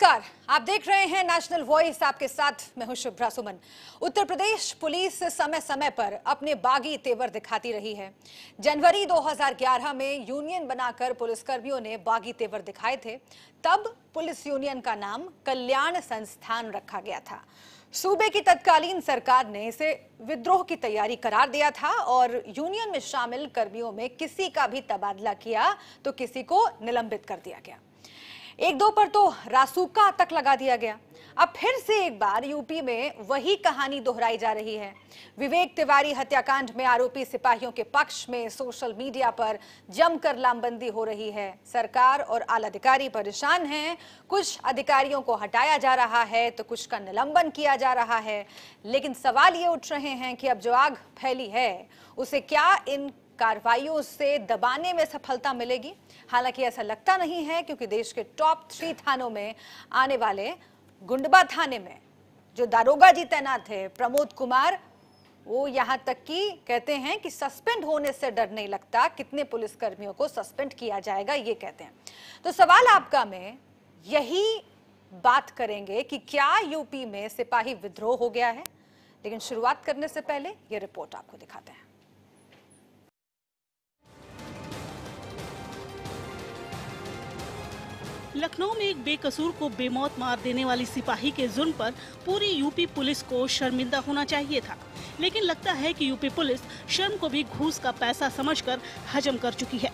नमस्कार, आप देख रहे हैं नेशनल वॉइस। आपके साथ मैं हूं शुभ्रा सुमन। उत्तर प्रदेश पुलिस समय समय पर अपने बागी तेवर दिखाती रही है। जनवरी 2011 में यूनियन बनाकर पुलिसकर्मियों ने बागी तेवर दिखाए थे। तब पुलिस यूनियन का नाम कल्याण संस्थान रखा गया था। सूबे की तत्कालीन सरकार ने इसे विद्रोह की तैयारी करार दिया था और यूनियन में शामिल कर्मियों में किसी का भी तबादला किया तो किसी को निलंबित कर दिया गया। एक दो पर तो रासुका तक लगा दिया गया। अब फिर से एक बार यूपी में वही कहानी दोहराई जा रही है। विवेक तिवारी हत्याकांड में आरोपी सिपाहियों के पक्ष में सोशल मीडिया पर जमकर लामबंदी हो रही है। सरकार और आला अधिकारी परेशान हैं। कुछ अधिकारियों को हटाया जा रहा है तो कुछ का निलंबन किया जा रहा है। लेकिन सवाल ये उठ रहे हैं कि अब जो आग फैली है उसे क्या इन कार्रवाइयों से दबाने में सफलता मिलेगी? हालांकि ऐसा लगता नहीं है, क्योंकि देश के टॉप 3 थानों में आने वाले गुंडबा थाने में जो दारोगा जी तैनात थे प्रमोद कुमार, वो यहां तक कि कहते हैं कि सस्पेंड होने से डर नहीं लगता। कितने पुलिसकर्मियों को सस्पेंड किया जाएगा ये कहते हैं। तो सवाल आपका में यही बात करेंगे कि क्या यूपी में सिपाही विद्रोह हो गया है। लेकिन शुरुआत करने से पहले ये रिपोर्ट आपको दिखाते हैं। लखनऊ में एक बेकसूर को बेमौत मार देने वाली सिपाही के जुर्म पर पूरी यूपी पुलिस को शर्मिंदा होना चाहिए था, लेकिन लगता है कि यूपी पुलिस शर्म को भी घूस का पैसा समझकर हजम कर चुकी है।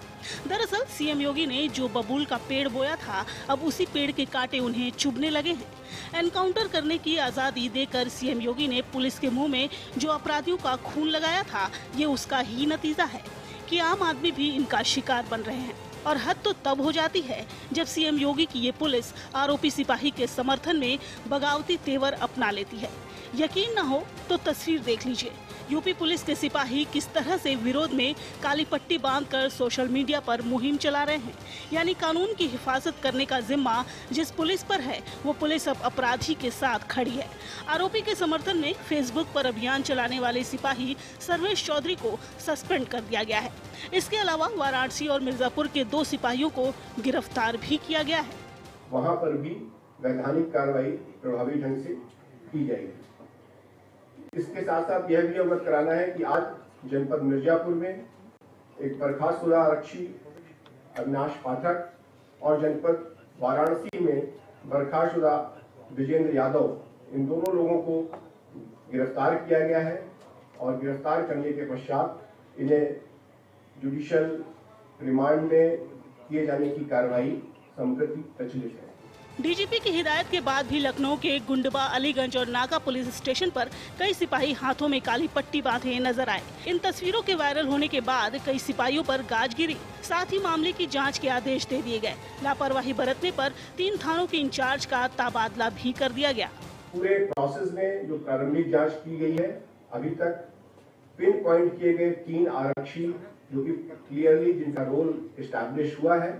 दरअसल सीएम योगी ने जो बबूल का पेड़ बोया था, अब उसी पेड़ के कांटे उन्हें चुभने लगे हैं। एनकाउंटर करने की आजादी देकर सीएम योगी ने पुलिस के मुंह में जो अपराधियों का खून लगाया था, ये उसका ही नतीजा है कि आम आदमी भी इनका शिकार बन रहे हैं। और हद तो तब हो जाती है जब सीएम योगी की ये पुलिस आरोपी सिपाही के समर्थन में बगावती तेवर अपना लेती है। यकीन न हो तो तस्वीर देख लीजिए। यूपी पुलिस के सिपाही किस तरह से विरोध में काली पट्टी बांधकर सोशल मीडिया पर मुहिम चला रहे हैं। यानी कानून की हिफाजत करने का जिम्मा जिस पुलिस पर है, वो पुलिस अब अपराधी के साथ खड़ी है। आरोपी के समर्थन में फेसबुक पर अभियान चलाने वाले सिपाही सर्वेश चौधरी को सस्पेंड कर दिया गया है। इसके अलावा वाराणसी और मिर्जापुर के 2 सिपाहियों को गिरफ्तार भी किया गया है। वहाँ पर भी वैधानिक कार्रवाई प्रभावी ढंग से की जाएगी। इसके साथ साथ यह भी अवगत कराना है कि आज जनपद मिर्जापुर में एक बर्खास्तुदा आरक्षी अविनाश पाठक और जनपद वाराणसी में बर्खास्तुदा विजेंद्र यादव, इन दोनों लोगों को गिरफ्तार किया गया है और गिरफ्तार करने के पश्चात इन्हें जुडिशियल रिमांड में किए जाने की कार्रवाई संप्रति प्रचलित है। डीजीपी की हिदायत के बाद भी लखनऊ के गुंडबा, अलीगंज और नाका पुलिस स्टेशन पर कई सिपाही हाथों में काली पट्टी बांधे नजर आए। इन तस्वीरों के वायरल होने के बाद कई सिपाहियों पर गाज गिरी। साथ ही मामले की जांच के आदेश दे दिए गए। लापरवाही बरतने पर 3 थानों के इंचार्ज का तबादला भी कर दिया गया। पूरे प्रोसेस में जो प्रारंभिक जाँच की गई है, अभी तक पिन पॉइंट किए गए 3 आरक्षी जो कि क्लियरली जिनका रोल एस्टैब्लिश हुआ है,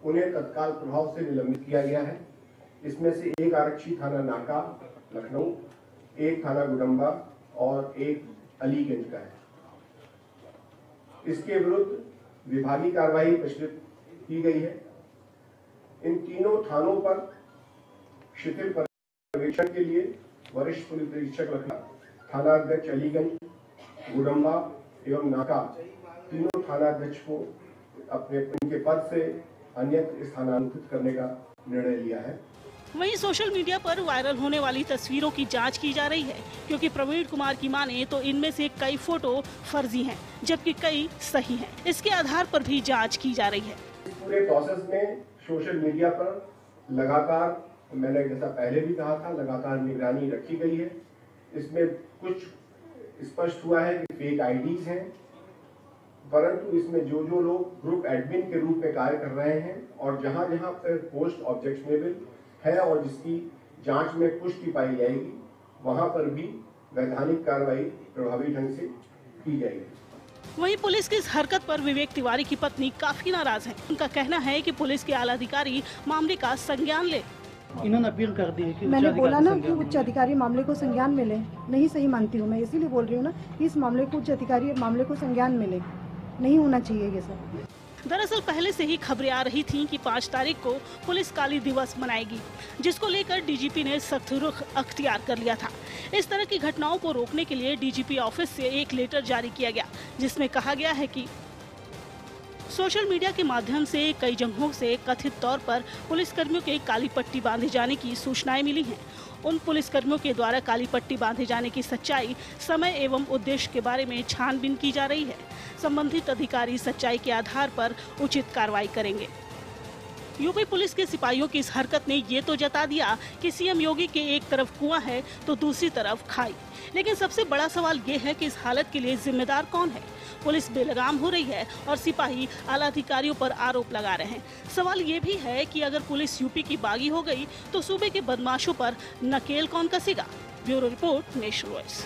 उन्हें तत्काल प्रभाव से निलंबित किया गया है। इसमें से 1 आरक्षी थाना नाका लखनऊ, 1 थाना गुडम्बा और 1 अलीगंज का है। इसके विरुद्ध विभागीय कार्रवाई प्रचलित की गई है। इन तीनों थानों पर शिथिल पर्यवेक्षण के लिए वरिष्ठ पुलिस अधीक्षक लखनऊ, थाना अध्यक्ष अलीगंज, गुडम्बा एवं नाका तीनों थाना अध्यक्ष को उनके पद से अन्यत्र स्थानांतरित करने का निर्णय लिया है। वहीं सोशल मीडिया पर वायरल होने वाली तस्वीरों की जांच की जा रही है, क्योंकि प्रवीण कुमार की माने तो इनमें से कई फोटो फर्जी हैं, जबकि कई सही हैं। इसके आधार पर भी जांच की जा रही है। इस पूरे प्रोसेस में सोशल मीडिया पर लगातार, मैंने जैसा पहले भी कहा था, लगातार निगरानी रखी गई है। इसमें कुछ स्पष्ट हुआ है कि फेक आईडीज हैं, परंतु इसमें जो लोग ग्रुप एडमिन के रूप में कार्य कर रहे हैं और जहां पर पोस्ट ऑब्जेक्शनेबल है और जिसकी जांच में पुष्टि पाई जाएगी, वहां पर भी वैधानिक कार्रवाई प्रभावी ढंग से की जाएगी। वहीं पुलिस की इस हरकत पर विवेक तिवारी की पत्नी काफी नाराज हैं। उनका कहना है कि पुलिस के आला अधिकारी मामले का संज्ञान ले। इन्होंने अपील कर दी है कि मैंने बोला ना कि उच्च अधिकारी मामले को संज्ञान में ले। नहीं सही मानती हूँ मैं, इसीलिए बोल रही हूँ ना कि इस मामले को उच्च अधिकारी मामले को संज्ञान में ले। नहीं होना चाहिए ये सब। दरअसल पहले से ही खबरें आ रही थीं कि 5 तारीख को पुलिस काली दिवस मनाएगी, जिसको लेकर डीजीपी ने सख्त रुख अख्तियार कर लिया था। इस तरह की घटनाओं को रोकने के लिए डीजीपी ऑफिस से एक लेटर जारी किया गया, जिसमें कहा गया है कि सोशल मीडिया के माध्यम से कई जगहों से कथित तौर पर पुलिसकर्मियों के काली पट्टी बांधे जाने की सूचनाएं मिली हैं। उन पुलिसकर्मियों के द्वारा काली पट्टी बांधे जाने की सच्चाई, समय एवं उद्देश्य के बारे में छानबीन की जा रही है। संबंधित अधिकारी सच्चाई के आधार पर उचित कार्रवाई करेंगे। यूपी पुलिस के सिपाहियों की इस हरकत ने ये तो जता दिया कि सीएम योगी के एक तरफ कुआं है तो दूसरी तरफ खाई। लेकिन सबसे बड़ा सवाल ये है कि इस हालत के लिए जिम्मेदार कौन है? पुलिस बेलगाम हो रही है और सिपाही आला अधिकारियों पर आरोप लगा रहे हैं। सवाल ये भी है कि अगर पुलिस यूपी की बागी हो गई तो सूबे के बदमाशों पर नकेल कौन कसेगा? Bureau report, nation voice.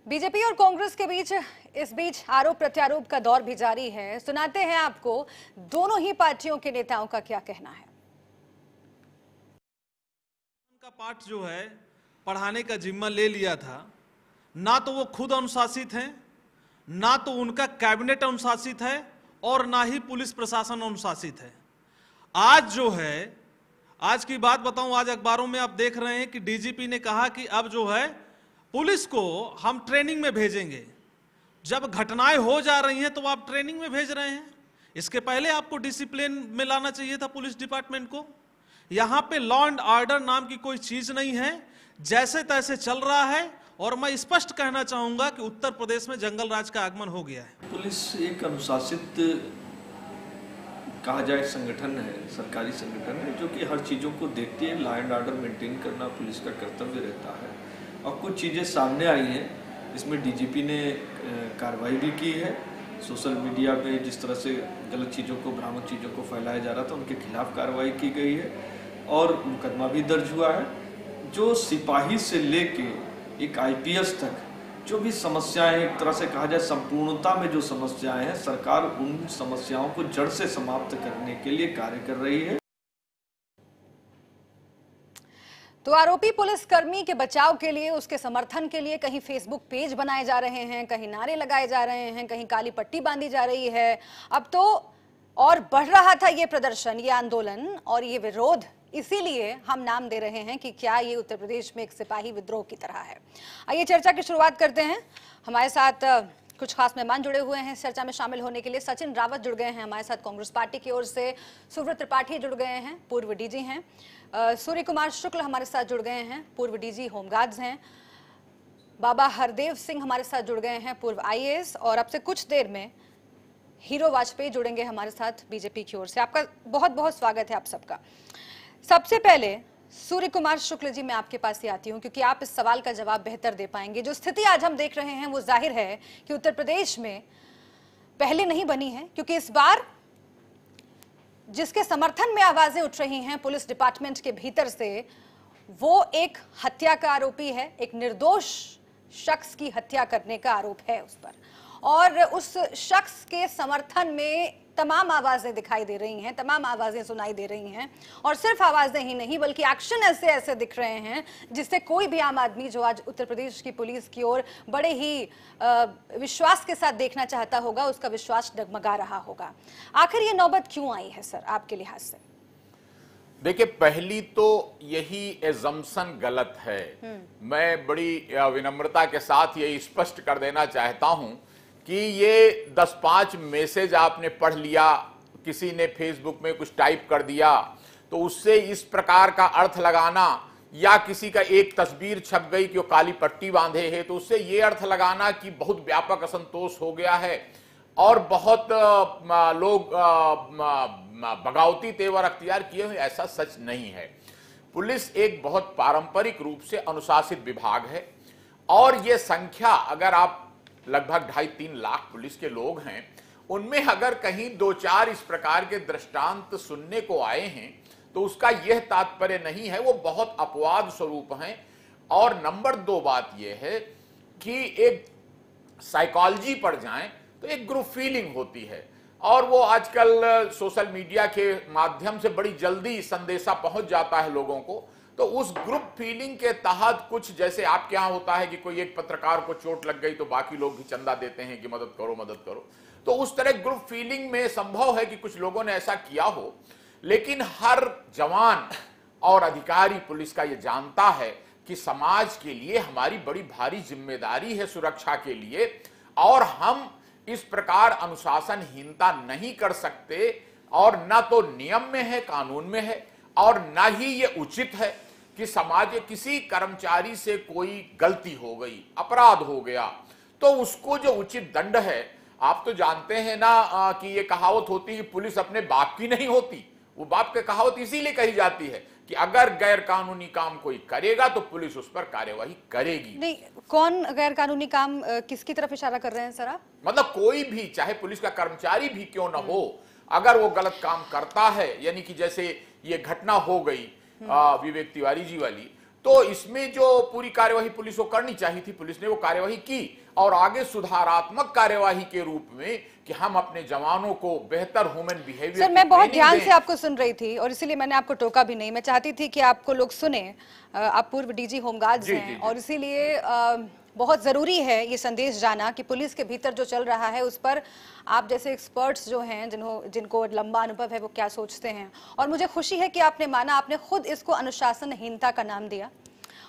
BJP और कांग्रेस के बीच इस बीच आरोप प्रत्यारोप का दौर भी जारी है। सुनाते हैं आपको दोनों ही पार्टियों के नेताओं का क्या कहना है। का पाठ जो है पढ़ाने का जिम्मा ले लिया था, ना तो वो खुद अनुशासित हैं, ना तो उनका कैबिनेट अनुशासित है और ना ही पुलिस प्रशासन अनुशासित है। आज जो है, आज की बात बताऊं, आज अखबारों में आप देख रहे हैं कि डीजीपी ने कहा कि अब जो है पुलिस को हम ट्रेनिंग में भेजेंगे। जब घटनाएं हो जा रही हैं तो आप ट्रेनिंग में भेज रहे हैं। इसके पहले आपको डिसिप्लिन में लाना चाहिए था पुलिस डिपार्टमेंट को। यहां पे लॉ एंड ऑर्डर नाम की कोई चीज नहीं है, जैसे तैसे चल रहा है। और मैं स्पष्ट कहना चाहूंगा कि उत्तर प्रदेश में जंगल राज का आगमन हो गया है। पुलिस एक अनुशासित कहा जाए संगठन है, सरकारी संगठन है, जो कि हर चीज़ों को देखती है। लॉ एंड ऑर्डर मेंटेन करना पुलिस का कर्तव्य रहता है। और कुछ चीज़ें सामने आई हैं, इसमें डीजीपी ने कार्रवाई भी की है। सोशल मीडिया में जिस तरह से गलत चीज़ों को, भ्रामक चीज़ों को फैलाया जा रहा था, उनके खिलाफ कार्रवाई की गई है और मुकदमा भी दर्ज हुआ है। जो सिपाही से लेके एक आईपीएस तक जो भी समस्याएं, एक तरह से कहा जाए संपूर्णता में जो समस्याएं हैं, सरकार उन समस्याओं को जड़ से समाप्त करने के लिए कार्य कर रही है। तो आरोपी पुलिसकर्मी के बचाव के लिए, उसके समर्थन के लिए कहीं फेसबुक पेज बनाए जा रहे हैं, कहीं नारे लगाए जा रहे हैं, कहीं काली पट्टी बांधी जा रही है। अब तो और बढ़ रहा था ये प्रदर्शन, ये आंदोलन और ये विरोध। इसीलिए हम नाम दे रहे हैं कि क्या ये उत्तर प्रदेश में एक सिपाही विद्रोह की तरह है। आइए चर्चा की शुरुआत करते हैं। हमारे साथ कुछ खास मेहमान जुड़े हुए हैं चर्चा में शामिल होने के लिए। सचिन रावत जुड़ गए हैं हमारे साथ कांग्रेस पार्टी की ओर से, सुब्रत त्रिपाठी जुड़ गए हैं, पूर्व डीजी हैं, सूर्य कुमार शुक्ल हमारे साथ जुड़ गए हैं, पूर्व डीजी होमगार्ड्स हैं, बाबा हरदेव सिंह हमारे साथ जुड़ गए हैं, पूर्व आईएएस, और अब से कुछ देर में हीरो वाजपेयी जुड़ेंगे हमारे साथ बीजेपी की ओर से। आपका बहुत बहुत स्वागत है आप सबका। सबसे पहले सूर्य कुमार शुक्ल जी, मैं आपके पास ही आती हूं क्योंकि आप इस सवाल का जवाब बेहतर दे पाएंगे। जो स्थिति आज हम देख रहे हैं वो जाहिर है कि उत्तर प्रदेश में पहले नहीं बनी है, क्योंकि इस बार जिसके समर्थन में आवाजें उठ रही हैं पुलिस डिपार्टमेंट के भीतर से, वो एक हत्या का आरोपी है, एक निर्दोष शख्स की हत्या करने का आरोप है उस पर, और उस शख्स के समर्थन में तमाम आवाजें दिखाई दे रही हैं, तमाम आवाजें सुनाई दे रही हैं। और सिर्फ आवाजें ही नहीं बल्कि एक्शन ऐसे ऐसे दिख रहे हैं जिससे कोई भी आम आदमी जो आज उत्तर प्रदेश की पुलिस की ओर बड़े ही विश्वास के साथ देखना चाहता होगा, उसका विश्वास डगमगा रहा होगा। आखिर ये नौबत क्यों आई है सर आपके लिहाज से? देखिए, पहली तो यही एजम्पशन गलत है। मैं बड़ी विनम्रता के साथ ये स्पष्ट कर देना चाहता हूं कि ये 10-5 मैसेज आपने पढ़ लिया, किसी ने फेसबुक में कुछ टाइप कर दिया, तो उससे इस प्रकार का अर्थ लगाना, या किसी का एक तस्वीर छप गई कि वो काली पट्टी बांधे है, तो उससे ये अर्थ लगाना कि बहुत व्यापक असंतोष हो गया है और बहुत लोग बगावती तेवर अख्तियार किए हुए, ऐसा सच नहीं है। पुलिस एक बहुत पारंपरिक रूप से अनुशासित विभाग है और ये संख्या, अगर आप लगभग 2.5-3 लाख पुलिस के लोग हैं, उनमें अगर कहीं 2-4 इस प्रकार के दृष्टांत सुनने को आए हैं तो उसका यह तात्पर्य नहीं है, वो बहुत अपवाद स्वरूप हैं। और नंबर 2 बात यह है कि एक साइकोलॉजी पर जाएं तो एक ग्रुप फीलिंग होती है, और वो आजकल सोशल मीडिया के माध्यम से बड़ी जल्दी संदेशा पहुंच जाता है लोगों को, तो उस ग्रुप फीलिंग के तहत कुछ, जैसे आपके यहां होता है कि कोई एक पत्रकार को चोट लग गई तो बाकी लोग भी चंदा देते हैं कि मदद करो मदद करो, तो उस तरह ग्रुप फीलिंग में संभव है कि कुछ लोगों ने ऐसा किया हो। लेकिन हर जवान और अधिकारी पुलिस का यह जानता है कि समाज के लिए हमारी बड़ी भारी जिम्मेदारी है सुरक्षा के लिए, और हम इस प्रकार अनुशासनहीनता नहीं कर सकते, और ना तो नियम में है, कानून में है, और ना ही ये उचित है कि समाज के किसी कर्मचारी से कोई गलती हो गई, अपराध हो गया, तो उसको जो उचित दंड है, आप तो जानते हैं ना कि ये कहावत होती है, पुलिस अपने बाप की नहीं होती। वो बाप की कहावत इसीलिए कही जाती है कि अगर गैर कानूनी काम कोई करेगा तो पुलिस उस पर कार्यवाही करेगी। नहीं, कौन गैर कानूनी काम, किसकी तरफ इशारा कर रहे हैं सर आप? मतलब कोई भी, चाहे पुलिस का कर्मचारी भी क्यों ना हो, अगर वो गलत काम करता है, यानी कि जैसे ये घटना हो गई विवेक तिवारी जी वाली, तो इसमें जो पूरी कार्यवाही पुलिस को करनी चाहिए थी, पुलिस ने वो कार्यवाही की, और आगे सुधारात्मक कार्यवाही के रूप में कि हम अपने जवानों को बेहतर ह्यूमन बिहेवियर। सर, मैं बहुत ध्यान से आपको सुन रही थी और इसीलिए मैंने आपको टोका भी नहीं। मैं चाहती थी कि आपको लोग सुने। आप पूर्व डीजी होमगार्ड्स हैं और इसीलिए बहुत जरूरी है ये संदेश जाना कि पुलिस के भीतर जो चल रहा है उस पर आप जैसे एक्सपर्ट्स जो हैं, जिनको लंबा अनुभव है, वो क्या सोचते हैं। और मुझे खुशी है कि आपने माना, आपने खुद इसको अनुशासनहीनता का नाम दिया,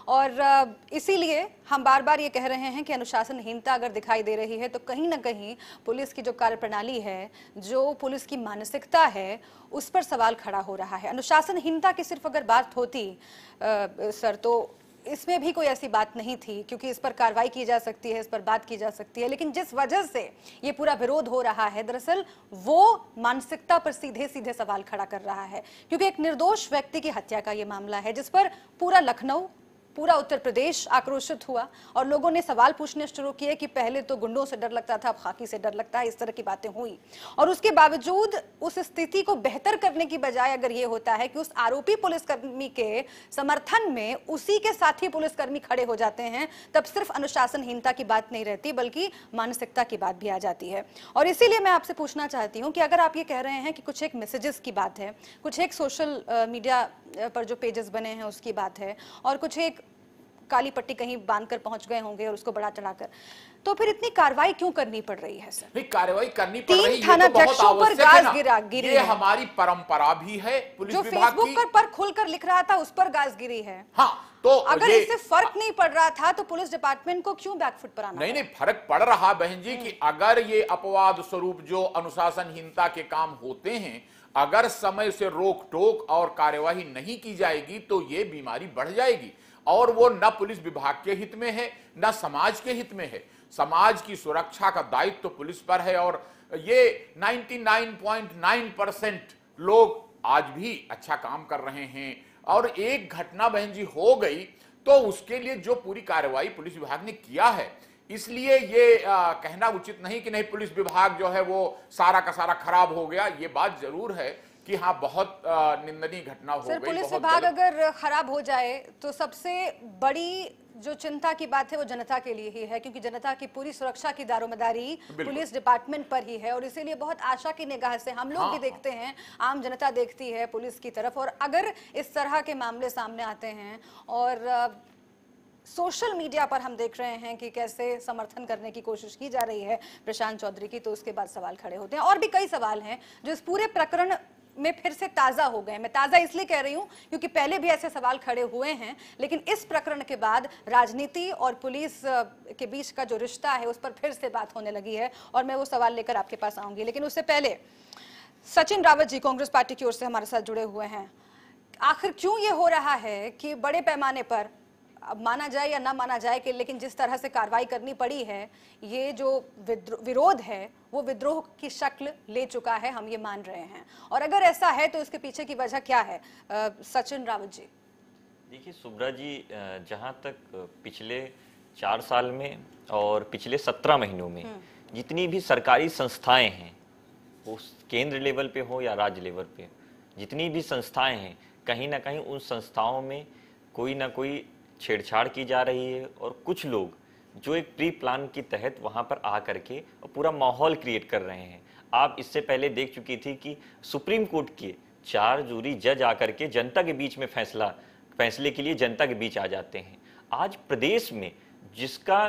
और इसीलिए हम बार बार ये कह रहे हैं कि अनुशासनहीनता अगर दिखाई दे रही है तो कहीं ना कहीं पुलिस की जो कार्यप्रणाली है, जो पुलिस की मानसिकता है, उस पर सवाल खड़ा हो रहा है। अनुशासनहीनता की सिर्फ अगर बात होती सर, तो इसमें भी कोई ऐसी बात नहीं थी, क्योंकि इस पर कार्रवाई की जा सकती है, इस पर बात की जा सकती है। लेकिन जिस वजह से ये पूरा विरोध हो रहा है, दरअसल वो मानसिकता पर सीधे सीधे सवाल खड़ा कर रहा है, क्योंकि एक निर्दोष व्यक्ति की हत्या का ये मामला है जिस पर पूरा लखनऊ, पूरा उत्तर प्रदेश आक्रोशित हुआ और लोगों ने सवाल पूछने शुरू किए कि पहले तो गुंडों से डर लगता था, अब खाकी से डर लगता है, इस तरह की बातें हुई। और उसके बावजूद उस स्थिति को बेहतर करने की बजाय अगर ये होता है कि उस आरोपी पुलिसकर्मी के समर्थन में उसी के साथी पुलिसकर्मी खड़े हो जाते हैं, तब सिर्फ अनुशासनहीनता की बात नहीं रहती बल्कि मानसिकता की बात भी आ जाती है। और इसीलिए मैं आपसे पूछना चाहती हूँ कि अगर आप ये कह रहे हैं कि कुछ एक मैसेजेस की बात है, कुछ एक सोशल मीडिया पर जो पेजेस बने हैं उसकी बात है, और कुछ एक काली पट्टी कहीं बांधकर पहुंच गए होंगे और उसको बड़ा चढ़ाकर, तो फिर इतनी कार्रवाई क्यों करनी पड़ रही है सर? नहीं, कार्रवाई करनी पड़ रही है, 3 थानाध्यक्षों पर गाज गिरी ये हमारी परंपरा भी है। पुलिस जो विभाग फेसबुक पर खुलकर लिख रहा था उस पर गाज गिरी है। हाँ, तो अगर इससे फर्क नहीं पड़ रहा था तो पुलिस डिपार्टमेंट को क्यों बैकफुट पर आना? नहीं, फर्क पड़ रहा बहन जी कि अगर ये अपवाद स्वरूप जो अनुशासनहीनता के काम होते हैं, अगर समय से रोक टोक और कार्यवाही नहीं की जाएगी तो ये बीमारी बढ़ जाएगी, और वो न पुलिस विभाग के हित में है न समाज के हित में है। समाज की सुरक्षा का दायित्व तो पुलिस पर है, और ये 99.9% लोग आज भी अच्छा काम कर रहे हैं। और एक घटना बहन जी हो गई तो उसके लिए जो पूरी कार्रवाई पुलिस विभाग ने किया है, इसलिए ये कहना उचित नहीं कि नहीं पुलिस विभाग जो है वो सारा का सारा खराब हो गया। ये बात जरूर है कि हाँ, बहुत निंदनीय घटना हो गई। पुलिस विभाग अगर खराब हो जाए तो सबसे बड़ी जो चिंता की बात है वो जनता के लिए ही है, क्योंकि जनता की पूरी सुरक्षा की दारोमदारी पुलिस डिपार्टमेंट पर ही है। और इसीलिए बहुत आशा की निगाह से हम लोग भी देखते हैं, आम जनता देखती है पुलिस की तरफ। और अगर इस तरह के मामले सामने आते हैं और सोशल मीडिया पर हम देख रहे हैं कि कैसे समर्थन करने की कोशिश की जा रही है प्रशांत चौधरी की, तो उसके बाद सवाल खड़े होते हैं। और भी कई सवाल हैं जो इस पूरे प्रकरण में फिर से ताजा हो गए। मैं ताजा इसलिए कह रही हूं क्योंकि पहले भी ऐसे सवाल खड़े हुए हैं, लेकिन इस प्रकरण के बाद राजनीति और पुलिस के बीच का जो रिश्ता है उस पर फिर से बात होने लगी है, और मैं वो सवाल लेकर आपके पास आऊंगी। लेकिन उससे पहले सचिन रावत जी कांग्रेस पार्टी की ओर से हमारे साथ जुड़े हुए हैं। आखिर क्यों ये हो रहा है कि बड़े पैमाने पर, अब माना जाए या ना माना जाए कि, लेकिन जिस तरह से कार्रवाई करनी पड़ी है, ये जो विरोध है वो विद्रोह की शक्ल ले चुका है, हम ये मान रहे हैं। और अगर ऐसा है तो इसके पीछे की वजह क्या है? सचिन रावत जी। देखिए सुब्रा जी, जहां तक पिछले 4 साल में और पिछले 17 महीनों में जितनी भी सरकारी संस्थाएं हैं, वो केंद्र लेवल पे हो या राज्य लेवल पे, जितनी भी संस्थाएं हैं, कहीं ना कहीं उन संस्थाओं में कोई ना कोई छेड़छाड़ की जा रही है, और कुछ लोग जो एक प्री प्लान के तहत वहां पर आ करके और पूरा माहौल क्रिएट कर रहे हैं। आप इससे पहले देख चुकी थी कि सुप्रीम कोर्ट के 4 जूरी जज आकर के जनता के बीच में फैसला फैसले के लिए जनता के बीच आ जाते हैं। आज प्रदेश में जिसका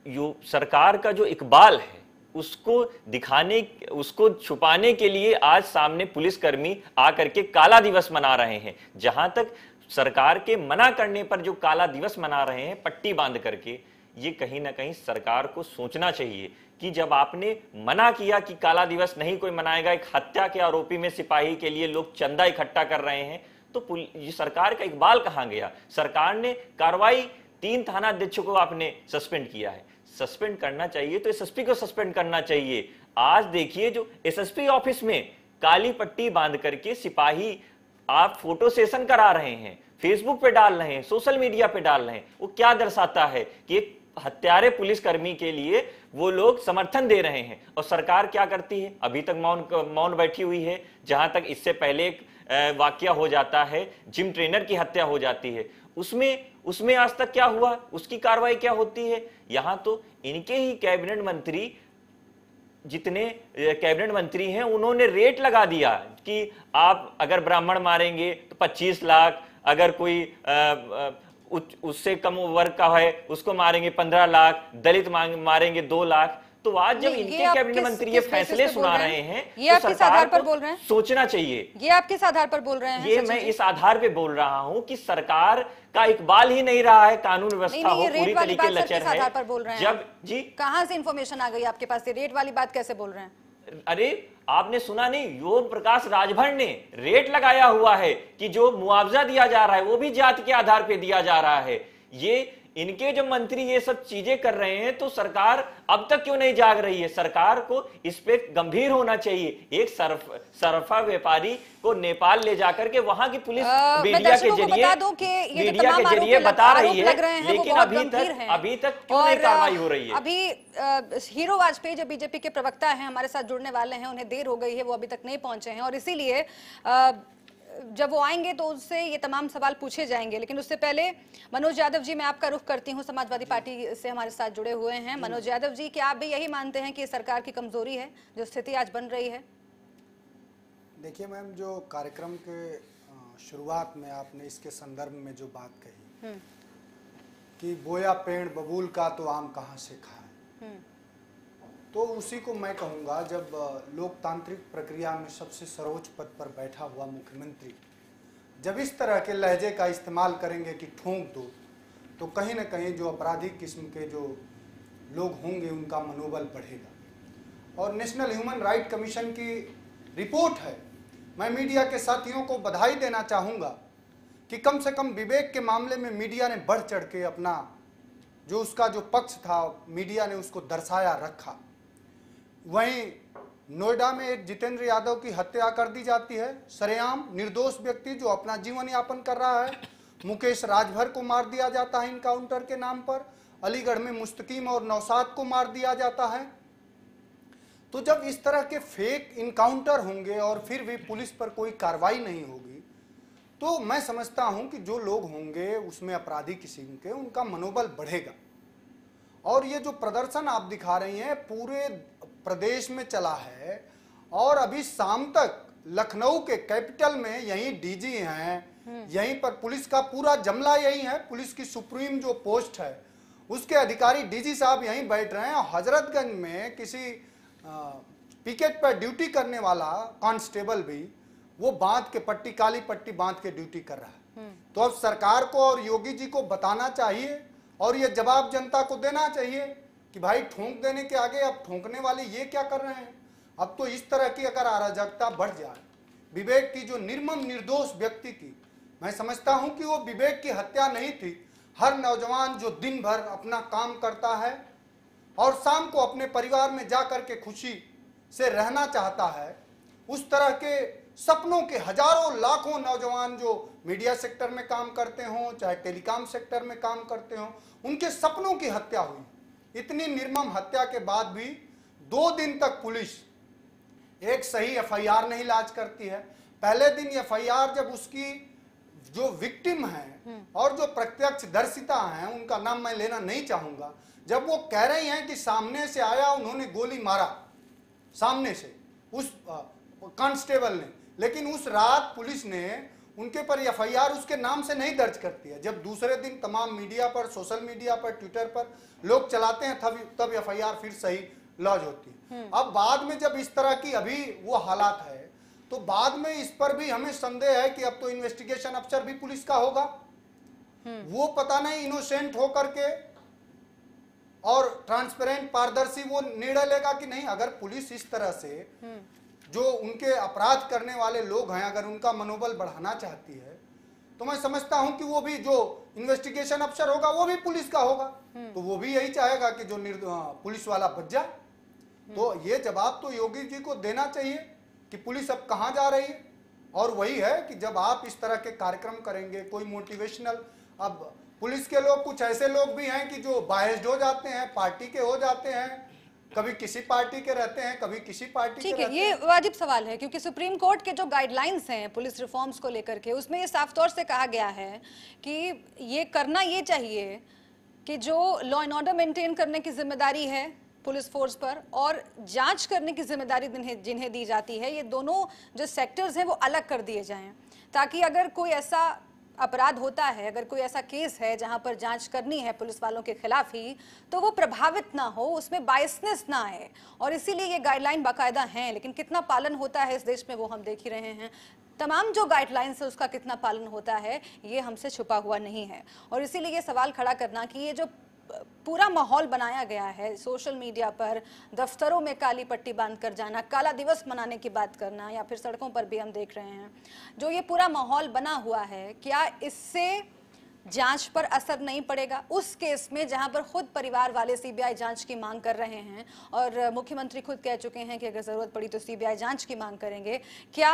जो सरकार का जो इकबाल है उसको दिखाने, उसको छुपाने के लिए आज सामने पुलिसकर्मी आकर के काला दिवस मना रहे हैं। जहां तक सरकार के मना करने पर जो काला दिवस मना रहे हैं पट्टी बांध करके, ये कहीं ना कहीं सरकार को सोचना चाहिए कि जब आपने मना किया कि काला दिवस नहीं कोई मनाएगा, एक हत्या के आरोपी में सिपाही के लिए लोग चंदा इकट्ठा कर रहे हैं, तो ये सरकार का इकबाल कहां गया? सरकार ने कार्रवाई 3 थाना अध्यक्षों को आपने सस्पेंड किया है। सस्पेंड करना चाहिए तो एसएसपी को सस्पेंड करना चाहिए। आज देखिए जो एसएसपी ऑफिस में काली पट्टी बांध करके सिपाही आप फोटो सेशन करा रहे हैं, फेसबुक पे डाल रहे हैं, सोशल मीडिया पे डाल रहे हैं, वो क्या दर्शाता है कि एक हत्यारे पुलिसकर्मी के लिए वो लोग समर्थन दे रहे हैं। और सरकार क्या करती है? अभी तक मौन बैठी हुई है। जहां तक इससे पहले एक वाकया हो जाता है, जिम ट्रेनर की हत्या हो जाती है, उसमें आज तक क्या हुआ? उसकी कार्रवाई क्या होती है? यहां तो इनके ही कैबिनेट मंत्री, जितने कैबिनेट मंत्री हैं, उन्होंने रेट लगा दिया कि आप अगर ब्राह्मण मारेंगे तो 25 लाख, अगर कोई उससे कम वर्ग का है उसको मारेंगे 15 लाख, दलित मारेंगे 2 लाख। तो आज जब इनके कैबिनेट मंत्री ये फैसले सुना रहे हैं, ये आप किस आधार पर बोल रहे हैं? सोचना चाहिए। ये आप किस आधार पर बोल रहे हैं? ये मैं इस आधार पे बोल रहा हूं कि सरकार का इकबाल ही नहीं रहा है, कानून व्यवस्था हो पूरी तरीके लचर है। पर बोल रहे हैं जब जी कहां से इंफॉर्मेशन आ गई आपके पास? रेट वाली बात कैसे बोल रहे हैं? अरे आपने सुना नहीं, ओम प्रकाश राजभर ने रेट लगाया हुआ है कि जो मुआवजा दिया जा रहा है वो भी जाति के आधार पे दिया जा रहा है। ये इनके जो मंत्री ये सब चीजें कर रहे हैं तो सरकार अब तक क्यों नहीं जाग रही है? सरकार को इस पे गंभीर होना चाहिए। एक सरफा व्यापारी को नेपाल ले जाकर के वहां की पुलिस मीडिया के जरिए बता रही है, लेकिन अभी तक क्यों नहीं कार्रवाई हो रही है? अभी हीरो वाजपेयी जो बीजेपी के प्रवक्ता हैं, हमारे साथ जुड़ने वाले हैं, उन्हें देर हो गई है, वो अभी तक नहीं पहुंचे हैं और इसीलिए जब वो आएंगे तो उससे ये तमाम सवाल पूछे जाएंगे। लेकिन उससे पहले मनोज यादव जी, मैं आपका रुख करती हूँ, समाजवादी पार्टी से हमारे साथ जुड़े हुए हैं। मनोज यादव जी, क्या आप भी यही मानते हैं कि सरकार की कमजोरी है जो स्थिति आज बन रही है? देखिए मैम, जो कार्यक्रम के शुरुआत में आपने इसके संदर्भ में जो बात कही कि बोया पेड़ बबूल का तो आम कहाँ से खाए, तो उसी को मैं कहूँगा, जब लोकतांत्रिक प्रक्रिया में सबसे सर्वोच्च पद पर बैठा हुआ मुख्यमंत्री जब इस तरह के लहजे का इस्तेमाल करेंगे कि ठोंक दो, तो कहीं ना कहीं जो आपराधिक किस्म के जो लोग होंगे उनका मनोबल बढ़ेगा। और नेशनल ह्यूमन राइट कमीशन की रिपोर्ट है, मैं मीडिया के साथियों को बधाई देना चाहूँगा कि कम से कम विवेक के मामले में मीडिया ने बढ़ चढ़ के अपना जो उसका जो पक्ष था मीडिया ने उसको दर्शाया रखा। वहीं नोएडा में एक जितेंद्र यादव की हत्या कर दी जाती है, सरेआम निर्दोष व्यक्ति जो अपना जीवन यापन कर रहा है। मुकेश राजभर को मार दिया जाता है इनकाउंटर के नाम पर। अलीगढ़ में मुस्तकीम और नौशाद को मार दिया जाता है। तो जब इस तरह के फेक इनकाउंटर होंगे और फिर भी पुलिस पर कोई कार्रवाई नहीं होगी, तो मैं समझता हूं कि जो लोग होंगे उसमें अपराधी किस्म के, उनका मनोबल बढ़ेगा। और ये जो प्रदर्शन आप दिखा रही हैं पूरे प्रदेश में चला है, और अभी शाम तक लखनऊ के कैपिटल में यही डीजी हैं, यहीं पर पुलिस का पूरा जमला यही है, पुलिस की सुप्रीम जो पोस्ट है उसके अधिकारी डीजी साहब यहीं बैठ रहे हैं। हजरतगंज में किसी पिकेट पर ड्यूटी करने वाला कांस्टेबल भी वो बांध के पट्टी, काली पट्टी बांध के ड्यूटी कर रहा है। तो अब सरकार को और योगी जी को बताना चाहिए और ये जवाब जनता को देना चाहिए कि भाई ठोंक देने के आगे अब ठोंकने वाले ये क्या कर रहे हैं। अब तो इस तरह की अगर अराजकता बढ़ जाए, विवेक की जो निर्मम निर्दोष व्यक्ति की, मैं समझता हूं कि वो विवेक की हत्या नहीं थी। हर नौजवान जो दिन भर अपना काम करता है और शाम को अपने परिवार में जाकर के खुशी से रहना चाहता है, उस तरह के सपनों के हजारों लाखों नौजवान जो मीडिया सेक्टर में काम करते हों, चाहे टेलीकॉम सेक्टर में काम करते हों, उनके सपनों की हत्या हुई। इतनी निर्मम हत्या के बाद भी 2 दिन तक पुलिस एक सही एफआईआर नहीं लाज करती है। पहले दिन एफआईआर जब उसकी जो विक्टिम है और जो प्रत्यक्षदर्शिता हैं, उनका नाम मैं लेना नहीं चाहूंगा, जब वो कह रही हैं कि सामने से आया, उन्होंने गोली मारा सामने से उस कांस्टेबल ने, लेकिन उस रात पुलिस ने उनके पर एफआईआर उसके नाम से नहीं दर्ज करती है। जब दूसरे दिन तमाम मीडिया पर, सोशल मीडिया पर, ट्विटर पर लोग चलाते हैं तब एफआईआर फिर सही लॉन्च होती है। अब बाद में जब इस तरह की अभी वो हालात है तो बाद में इस पर भी हमें संदेह है कि अब तो इन्वेस्टिगेशन अफसर भी पुलिस का होगा, वो पता नहीं इनोसेंट होकर के और ट्रांसपेरेंट पारदर्शी वो निर्णय लेगा कि नहीं। अगर पुलिस इस तरह से जो उनके अपराध करने वाले लोग हैं अगर उनका मनोबल बढ़ाना चाहती है तो मैं समझता हूं कि वो भी जो इन्वेस्टिगेशन अफसर होगा वो भी पुलिस का होगा, तो वो भी यही चाहेगा कि जो पुलिस वाला बच जाए। तो ये जवाब तो योगी जी को देना चाहिए कि पुलिस अब कहां जा रही है। और वही है कि जब आप इस तरह के कार्यक्रम करेंगे, कोई मोटिवेशनल, अब पुलिस के लोग कुछ ऐसे लोग भी हैं कि जो बायस्ड हो जाते हैं, पार्टी के हो जाते हैं, कभी किसी पार्टी के रहते हैं, कभी किसी पार्टी के रहते हैं। ठीक है, ये वाजिब सवाल है क्योंकि सुप्रीम कोर्ट के जो गाइडलाइंस हैं पुलिस रिफॉर्म्स को लेकर के, उसमें ये साफ तौर से कहा गया है कि ये करना ये चाहिए कि जो लॉ एंड ऑर्डर मेंटेन करने की जिम्मेदारी है पुलिस फोर्स पर और जांच करने की जिम्मेदारी जिन्हें दी जाती है, ये दोनों जो सेक्टर्स हैं वो अलग कर दिए जाएं, ताकि अगर कोई ऐसा अपराध होता है, अगर कोई ऐसा केस है जहां पर जांच करनी है पुलिस वालों के खिलाफ ही, तो वो प्रभावित ना हो, उसमें बायसनेस ना आए। और इसीलिए ये गाइडलाइन बाकायदा हैं, लेकिन कितना पालन होता है इस देश में वो हम देख ही रहे हैं। तमाम जो गाइडलाइंस है उसका कितना पालन होता है ये हमसे छुपा हुआ नहीं है। और इसीलिए ये सवाल खड़ा करना कि ये जो पूरा माहौल बनाया गया है सोशल मीडिया पर, दफ्तरों में काली पट्टी बांधकर जाना, काला दिवस मनाने की बात करना, या फिर सड़कों पर भी हम देख रहे हैं जो ये पूरा माहौल बना हुआ है, क्या इससे जांच पर असर नहीं पड़ेगा उस केस में जहां पर खुद परिवार वाले सीबीआई जांच की मांग कर रहे हैं और मुख्यमंत्री खुद कह चुके हैं कि अगर जरूरत पड़ी तो सीबीआई जांच की मांग करेंगे? क्या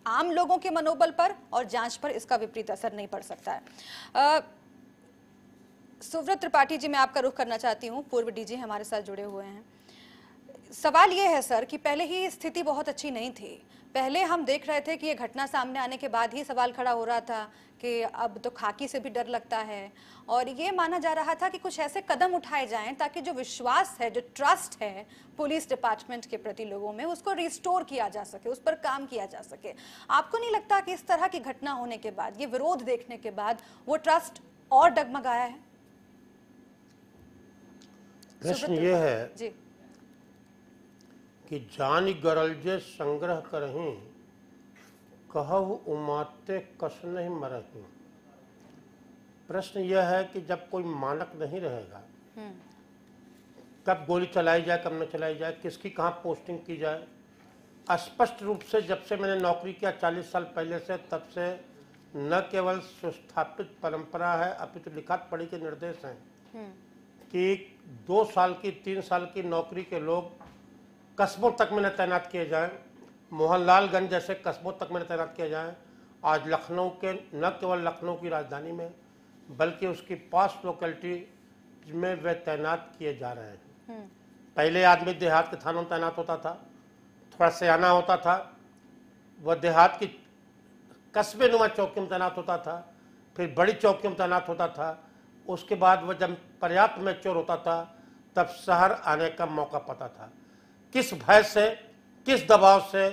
आम लोगों के मनोबल पर और जांच पर इसका विपरीत असर नहीं पड़ सकता है? सुव्रत त्रिपाठी जी, मैं आपका रुख करना चाहती हूँ, पूर्व डीजी हमारे साथ जुड़े हुए हैं। सवाल ये है सर कि पहले ही स्थिति बहुत अच्छी नहीं थी। पहले हम देख रहे थे कि ये घटना सामने आने के बाद ही सवाल खड़ा हो रहा था कि अब तो खाकी से भी डर लगता है, और ये माना जा रहा था कि कुछ ऐसे कदम उठाए जाएं ताकि जो विश्वास है, जो ट्रस्ट है पुलिस डिपार्टमेंट के प्रति लोगों में, उसको रिस्टोर किया जा सके, उस पर काम किया जा सके। आपको नहीं लगता कि इस तरह की घटना होने के बाद, ये विरोध देखने के बाद वो ट्रस्ट और डगमगाया है? प्रश्न ये है जी कि जान गरलजे संग्रह करहीं कहु उमाते कस नहीं मरहीं। प्रश्न यह है कि जब कोई मानक नहीं रहेगा, कब गोली चलाई जाए, कब न चलाई जाए, किसकी कहाँ पोस्टिंग की जाए, स्पष्ट रूप से जब से मैंने नौकरी किया 40 साल पहले से, तब से न केवल सुस्थापित परंपरा है अपितु लिखत पढ़ी के निर्देश हैं कि 2 साल की 3 साल की नौकरी के लोग कस्बों तक में तैनात किए जाएं, मोहनलालगंज जैसे कस्बों तक में तैनात किए जाएं। आज लखनऊ के, न केवल लखनऊ की राजधानी में बल्कि उसकी पास लोकेलिटी में वे तैनात किए जा रहे हैं। पहले आदमी देहात के थानों में तैनात होता था, थोड़ा सयाना होता था, वह देहात की कस्बे नुमा चौकी में तैनात होता था, फिर बड़ी चौकी में तैनात होता था, उसके बाद वह जब पर्याप्त मैच्योर होता था तब शहर आने का मौका पाता था। किस भय से, किस दबाव से,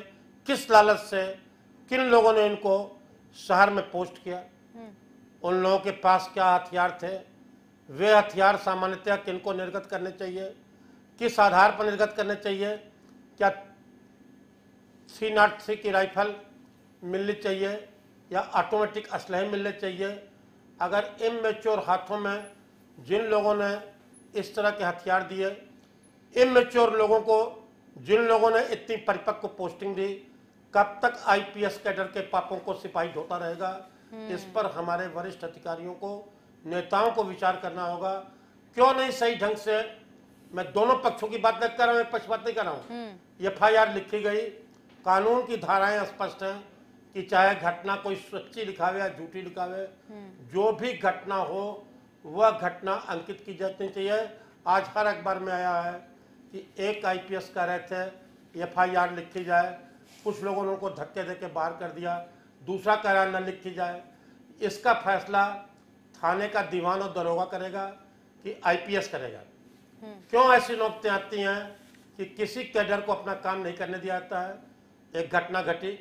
किस लालच से किन लोगों ने इनको शहर में पोस्ट किया, उन लोगों के पास क्या हथियार थे, वे हथियार सामान्यतः किनको निर्गत करने चाहिए, किस आधार पर निर्गत करने चाहिए, क्या C03 की राइफल मिलनी चाहिए या ऑटोमेटिक असलहे मिलने चाहिए। अगर इमेच्योर हाथों में जिन लोगों ने इस तरह के हथियार दिए, इमेच्योर लोगों को जिन लोगों ने इतनी परिपक्व पोस्टिंग दी, कब तक आईपीएस कैडर के पापों को सिपाही ढोता रहेगा? इस पर हमारे वरिष्ठ अधिकारियों को, नेताओं को विचार करना होगा। क्यों नहीं सही ढंग से, मैं दोनों पक्षों की बात नहीं कर रहा हूं, एक पक्ष बात नहीं कर रहा हूं, FIR लिखी गई, कानून की धाराएं स्पष्ट हैं कि चाहे घटना कोई सच्ची लिखावे या झूठी लिखावे, जो भी घटना हो वह घटना अंकित की जानी चाहिए। आज हर अखबार में आया है कि एक आईपीएस कह रहे थे FIR लिखी जाए, कुछ लोगों ने उनको धक्के देके बाहर कर दिया, दूसरा कह रहा न लिखी जाए। इसका फैसला थाने का दीवान और दरोगा करेगा कि आईपीएस करेगा। क्यों ऐसी नौबतें आती हैं कि किसी कैडर को अपना काम नहीं करने दिया जाता है? एक घटना घटी,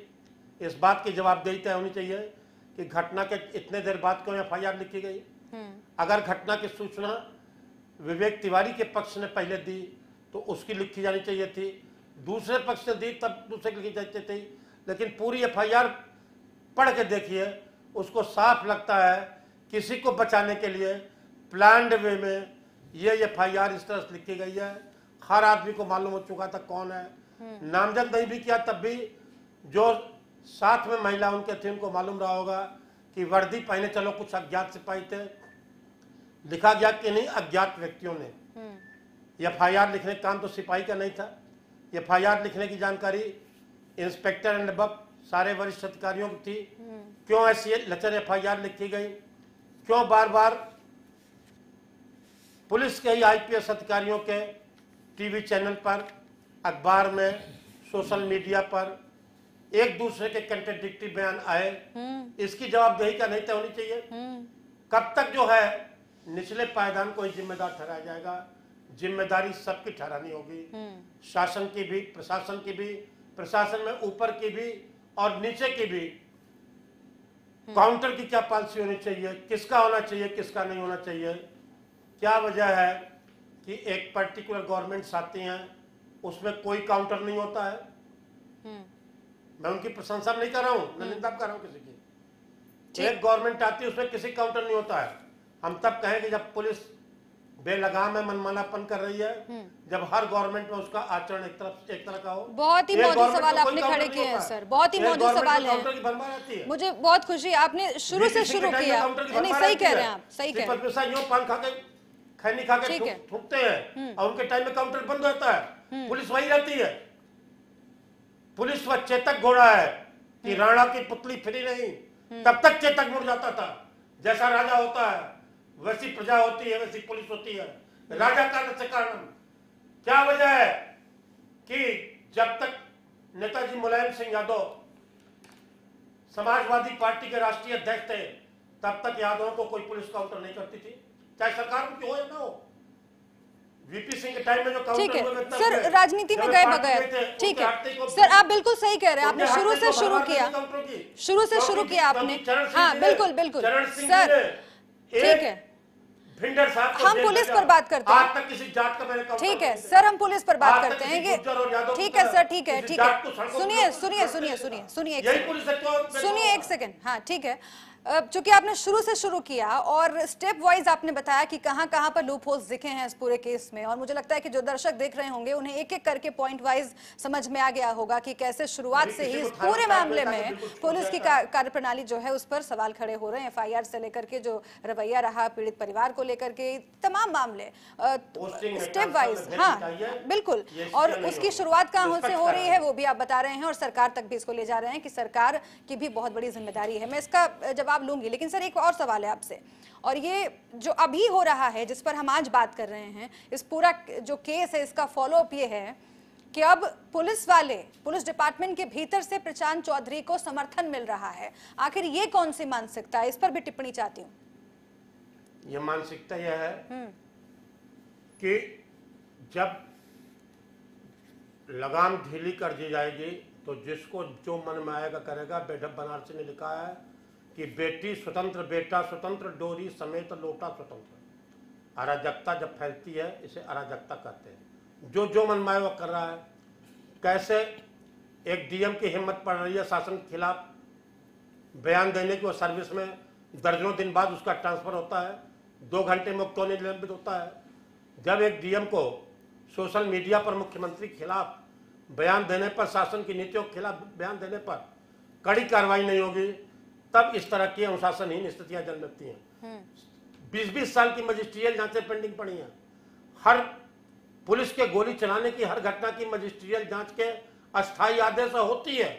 इस बात की जवाबदेही तय होनी चाहिए कि घटना के इतने देर बाद क्यों एफआईआर लिखी गई। अगर घटना की सूचना विवेक तिवारी के पक्ष ने पहले दी तो उसकी लिखी जानी चाहिए थी, दूसरे पक्ष ने दी तब दूसरे की लिखी जानी थी। लेकिन पूरी एफआईआर पढ़ के देखिए, उसको साफ लगता है किसी को बचाने के लिए प्लान्ड वे में ये एफआईआर इस तरह से लिखी गई है। हर आदमी को मालूम हो चुका था कौन है, नामजद नहीं भी किया तब भी जो साथ में महिला उनके थे उनको मालूम रहा होगा कि वर्दी पहने चलो कुछ अज्ञात सिपाही थे। लिखा गया कि नहीं अज्ञात व्यक्तियों ने। एफआईआर लिखने का काम तो सिपाही का नहीं था। एफआईआर लिखने की जानकारी इंस्पेक्टर एंड अबव सारे वरिष्ठ अधिकारियों की थी। क्यों ऐसी लचर एफआईआर लिखी गई, क्यों बार बार पुलिस के ही आईपीएस अधिकारियों के टीवी चैनल पर, अखबार में, सोशल मीडिया पर एक दूसरे के कंट्राडिक्टरी बयान आए, इसकी जवाबदेही का नहीं तय होनी चाहिए। कब तक जो है निचले पायदान को ही जिम्मेदार ठहराया जाएगा। जिम्मेदारी सबकी ठहरानी होगी, शासन की भी, प्रशासन की भी, प्रशासन में ऊपर की भी और नीचे की भी। काउंटर की क्या पॉलिसी होनी चाहिए, किसका होना चाहिए, किसका नहीं होना चाहिए। क्या वजह है कि एक पर्टिकुलर गवर्नमेंट्स आती हैं उसमें कोई काउंटर नहीं होता है। मैं उनकी प्रशंसा नहीं कर रहा हूं, मैं निंदा कर रहा हूं किसी की। एक गवर्नमेंट आती है उसमें किसी काउंटर नहीं होता है। हम तब कहें कि जब पुलिस बेलगाम है, मनमानापन कर रही है, जब हर गवर्नमेंट में उसका आचरण एक तरह का हो। बहुत ही मौजूद सवाल आपने खड़े किए हैं सर, बहुत ही मौजूद सवाल है। मुझे बहुत खुशी, आपने शुरू से शुरू किया। नहीं, सही कह रहे हैं आप, सही कह रहे हैं। यूं पान खा के खैनी खा के थूकते हैं और उनके टाइम में काउंटर बंद होता है, पुलिस वही रहती है। पुलिस वह चेतक घोड़ा है कि राणा की पुतली फ्री नहीं, तब तक चेतक मुड़ जाता था। जैसा राजा होता है वैसी प्रजा होती है, वैसी पुलिस होती है। राजा का न कारण क्या वजह है कि जब तक नेताजी मुलायम सिंह यादव समाजवादी पार्टी के राष्ट्रीय अध्यक्ष थे तब तक यादवों को कोई पुलिस काउंटर नहीं करती थी, चाहे सरकार उनकी हो या ना हो। वीपी सिंह के टाइम में जो काउंटर हुए थे सर, राजनीति में गए बगैर। ठीक है सर, आप बिल्कुल सही कह रहे हैं। आपने शुरू से शुरू किया आपने। हाँ बिल्कुल बिल्कुल सर, ठीक है। भिंडर साहब हम पुलिस पर बात करते हैं। आज तक किसी जाट का मैंने काउंटर ठीक है सर, हम पुलिस पर बात करते हैं कि ठीक है सर, ठीक है ठीक है। सुनिए एक सेकंड। हाँ ठीक है, चूंकि आपने शुरू से शुरू किया और स्टेप वाइज आपने बताया कि कहां पर लूप होल्स दिखे हैं इस पूरे केस में, और मुझे लगता है कि जो दर्शक देख रहे होंगे उन्हें एक एक करके पॉइंट वाइज समझ में आ गया होगा कि कैसे शुरुआत से ही इस पूरे मामले में पुलिस की कार्यप्रणाली जो है उस पर सवाल खड़े हो रहे हैं। एफआईआर से लेकर के जो रवैया रहा पीड़ित परिवार को लेकर के, तमाम मामले स्टेप वाइज। हाँ बिल्कुल, और उसकी शुरुआत कहां से हो रही है वो भी आप बता रहे हैं और सरकार तक भी इसको ले जा रहे हैं कि सरकार की भी बहुत बड़ी जिम्मेदारी है। मैं इसका जवाब लूंगी, लेकिन सर एक और सवाल है आपसे, और ये जो अभी हो रहा है जिस पर हम आज बात कर रहे हैं, इस पूरा जो केस है इसका फॉलोअप ये है कि अब पुलिस डिपार्टमेंट के भीतर से प्रशांत चौधरी को समर्थन मिल रहा है। आखिर ये कौन सी मानसिकता है, इस पर भी टिप्पणी चाहती हूँ। ये मानसिकता यह है कि जब लगाम ढीली कर दी जाएगी तो जिसको जो मन में आएगा करेगा। बेढप बनारसी ने लिखा है कि बेटी स्वतंत्र, बेटा स्वतंत्र, डोरी समेत लोटा स्वतंत्र। अराजकता जब फैलती है इसे अराजकता कहते हैं। जो मन माए वो कर रहा है। कैसे एक डीएम की हिम्मत पड़ रही है शासन के खिलाफ बयान देने की, वो सर्विस में दर्जनों दिन बाद उसका ट्रांसफर होता है, 2 घंटे में क्यों नहीं निलंबित होता है। जब एक डीएम को सोशल मीडिया पर मुख्यमंत्री के खिलाफ बयान देने पर, शासन की नीतियों के खिलाफ बयान देने पर कड़ी कार्रवाई नहीं होगी, तब इस तरह की अनुशासनहीन स्थितियां जन्मती हैं। 20-20 साल की मजिस्ट्रियल जांचें पेंडिंग पड़ी हैं। हर पुलिस के गोली चलाने की हर घटना की मजिस्ट्रियल जांच के अस्थायी आदेश होती है,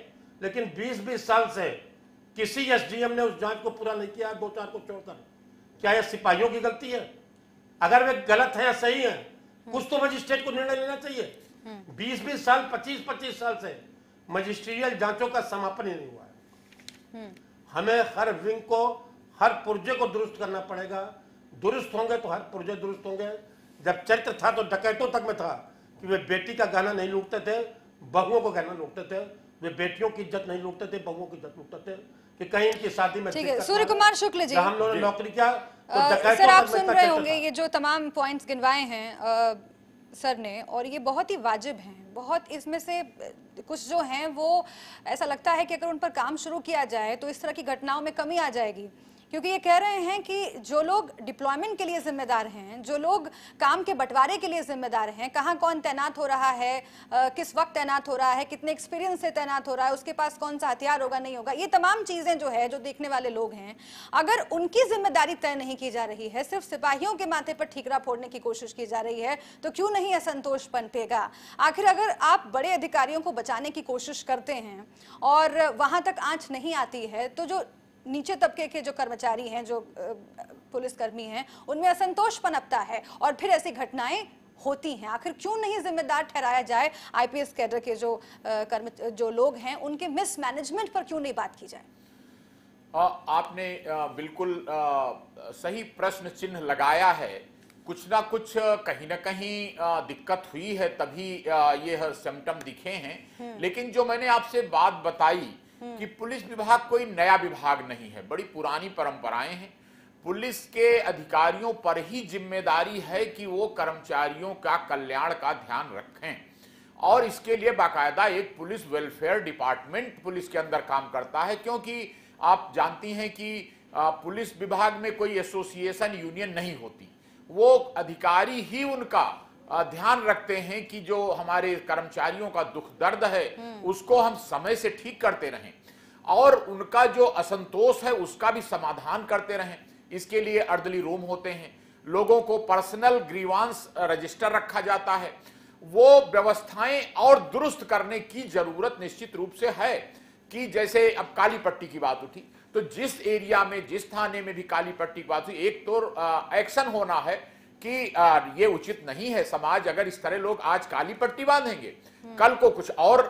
लेकिन 20-20 साल से किसी एसडीएम ने उस जांच को पूरा नहीं किया, 2-4 को छोड़कर। क्या यह सिपाहियों की गलती है? अगर वे गलत है या सही है, कुछ तो मजिस्ट्रेट को निर्णय लेना चाहिए। 20-20 साल, 25-25 साल से मजिस्ट्रियल जांचों का समापन ही नहीं हुआ है। हमें हर विंग को, हर पुर्जे को दुरुस्त करना पड़ेगा। दुरुस्त होंगे तो हर पुर्जे दुरुस्त होंगे। जब चरित्र था तो डकैतों तक में था कि वे बेटी का गहना नहीं लूटते थे, बहुओं को गहना लूटते थे। वे बेटियों की इज्जत नहीं लूटते थे, बहुओं की इज्जत लूटते थे कि कहीं इनकी शादी में ठीक है। सूर्य कुमार शुक्ल जी, हम लोगों ने नौकरी किया तो सर आप सुन रहे होंगे ये जो तमाम पॉइंट्स गिनवाए हैं सर ने, और ये बहुत ही वाजिब हैं। बहुत इसमें से कुछ जो हैं वो ऐसा लगता है कि अगर उन पर काम शुरू किया जाए तो इस तरह की घटनाओं में कमी आ जाएगी, क्योंकि ये कह रहे हैं कि जो लोग डिप्लॉयमेंट के लिए जिम्मेदार हैं, जो लोग काम के बंटवारे के लिए जिम्मेदार हैं, कहाँ कौन तैनात हो रहा है, किस वक्त तैनात हो रहा है, कितने एक्सपीरियंस से तैनात हो रहा है, उसके पास कौन सा हथियार होगा नहीं होगा, ये तमाम चीज़ें जो है जो देखने वाले लोग हैं, अगर उनकी जिम्मेदारी तय नहीं की जा रही है, सिर्फ सिपाहियों के माथे पर ठीकरा फोड़ने की कोशिश की जा रही है, तो क्यों नहीं असंतोष पनपेगा। आखिर अगर आप बड़े अधिकारियों को बचाने की कोशिश करते हैं और वहां तक आंच नहीं आती है, तो जो नीचे तबके के जो कर्मचारी हैं, जो पुलिसकर्मी हैं, उनमें असंतोष पनपता है और फिर ऐसी घटनाएं होती हैं। आखिर क्यों नहीं जिम्मेदार ठहराया जाए आईपीएस कैडर के जो लोग हैं, उनके मिसमैनेजमेंट पर क्यों नहीं बात की जाए। आपने बिल्कुल सही प्रश्न चिन्ह लगाया है। कुछ ना कुछ कहीं ना कहीं दिक्कत हुई है, तभी ये सिम्टम दिखे हैं। लेकिन जो मैंने आपसे बात बताई कि पुलिस विभाग कोई नया विभाग नहीं है, बड़ी पुरानी परंपराएं हैं। पुलिस के अधिकारियों पर ही जिम्मेदारी है कि वो कर्मचारियों का कल्याण का ध्यान रखें, और इसके लिए बाकायदा एक पुलिस वेलफेयर डिपार्टमेंट पुलिस के अंदर काम करता है। क्योंकि आप जानती हैं कि पुलिस विभाग में कोई एसोसिएशन यूनियन नहीं होती, वो अधिकारी ही उनका ध्यान रखते हैं कि जो हमारे कर्मचारियों का दुख दर्द है उसको हम समय से ठीक करते रहें, और उनका जो असंतोष है उसका भी समाधान करते रहें। इसके लिए अर्दली रूम होते हैं, लोगों को पर्सनल ग्रीवांस रजिस्टर रखा जाता है। वो व्यवस्थाएं और दुरुस्त करने की जरूरत निश्चित रूप से है कि जैसे अब काली पट्टी की बात उठी, तो जिस एरिया में, जिस थाने में भी काली पट्टी की बात हुई, एक तो एक्शन होना है कि ये उचित नहीं है। समाज अगर इस तरह लोग आज काली पट्टी बांधेंगे, कल को कुछ और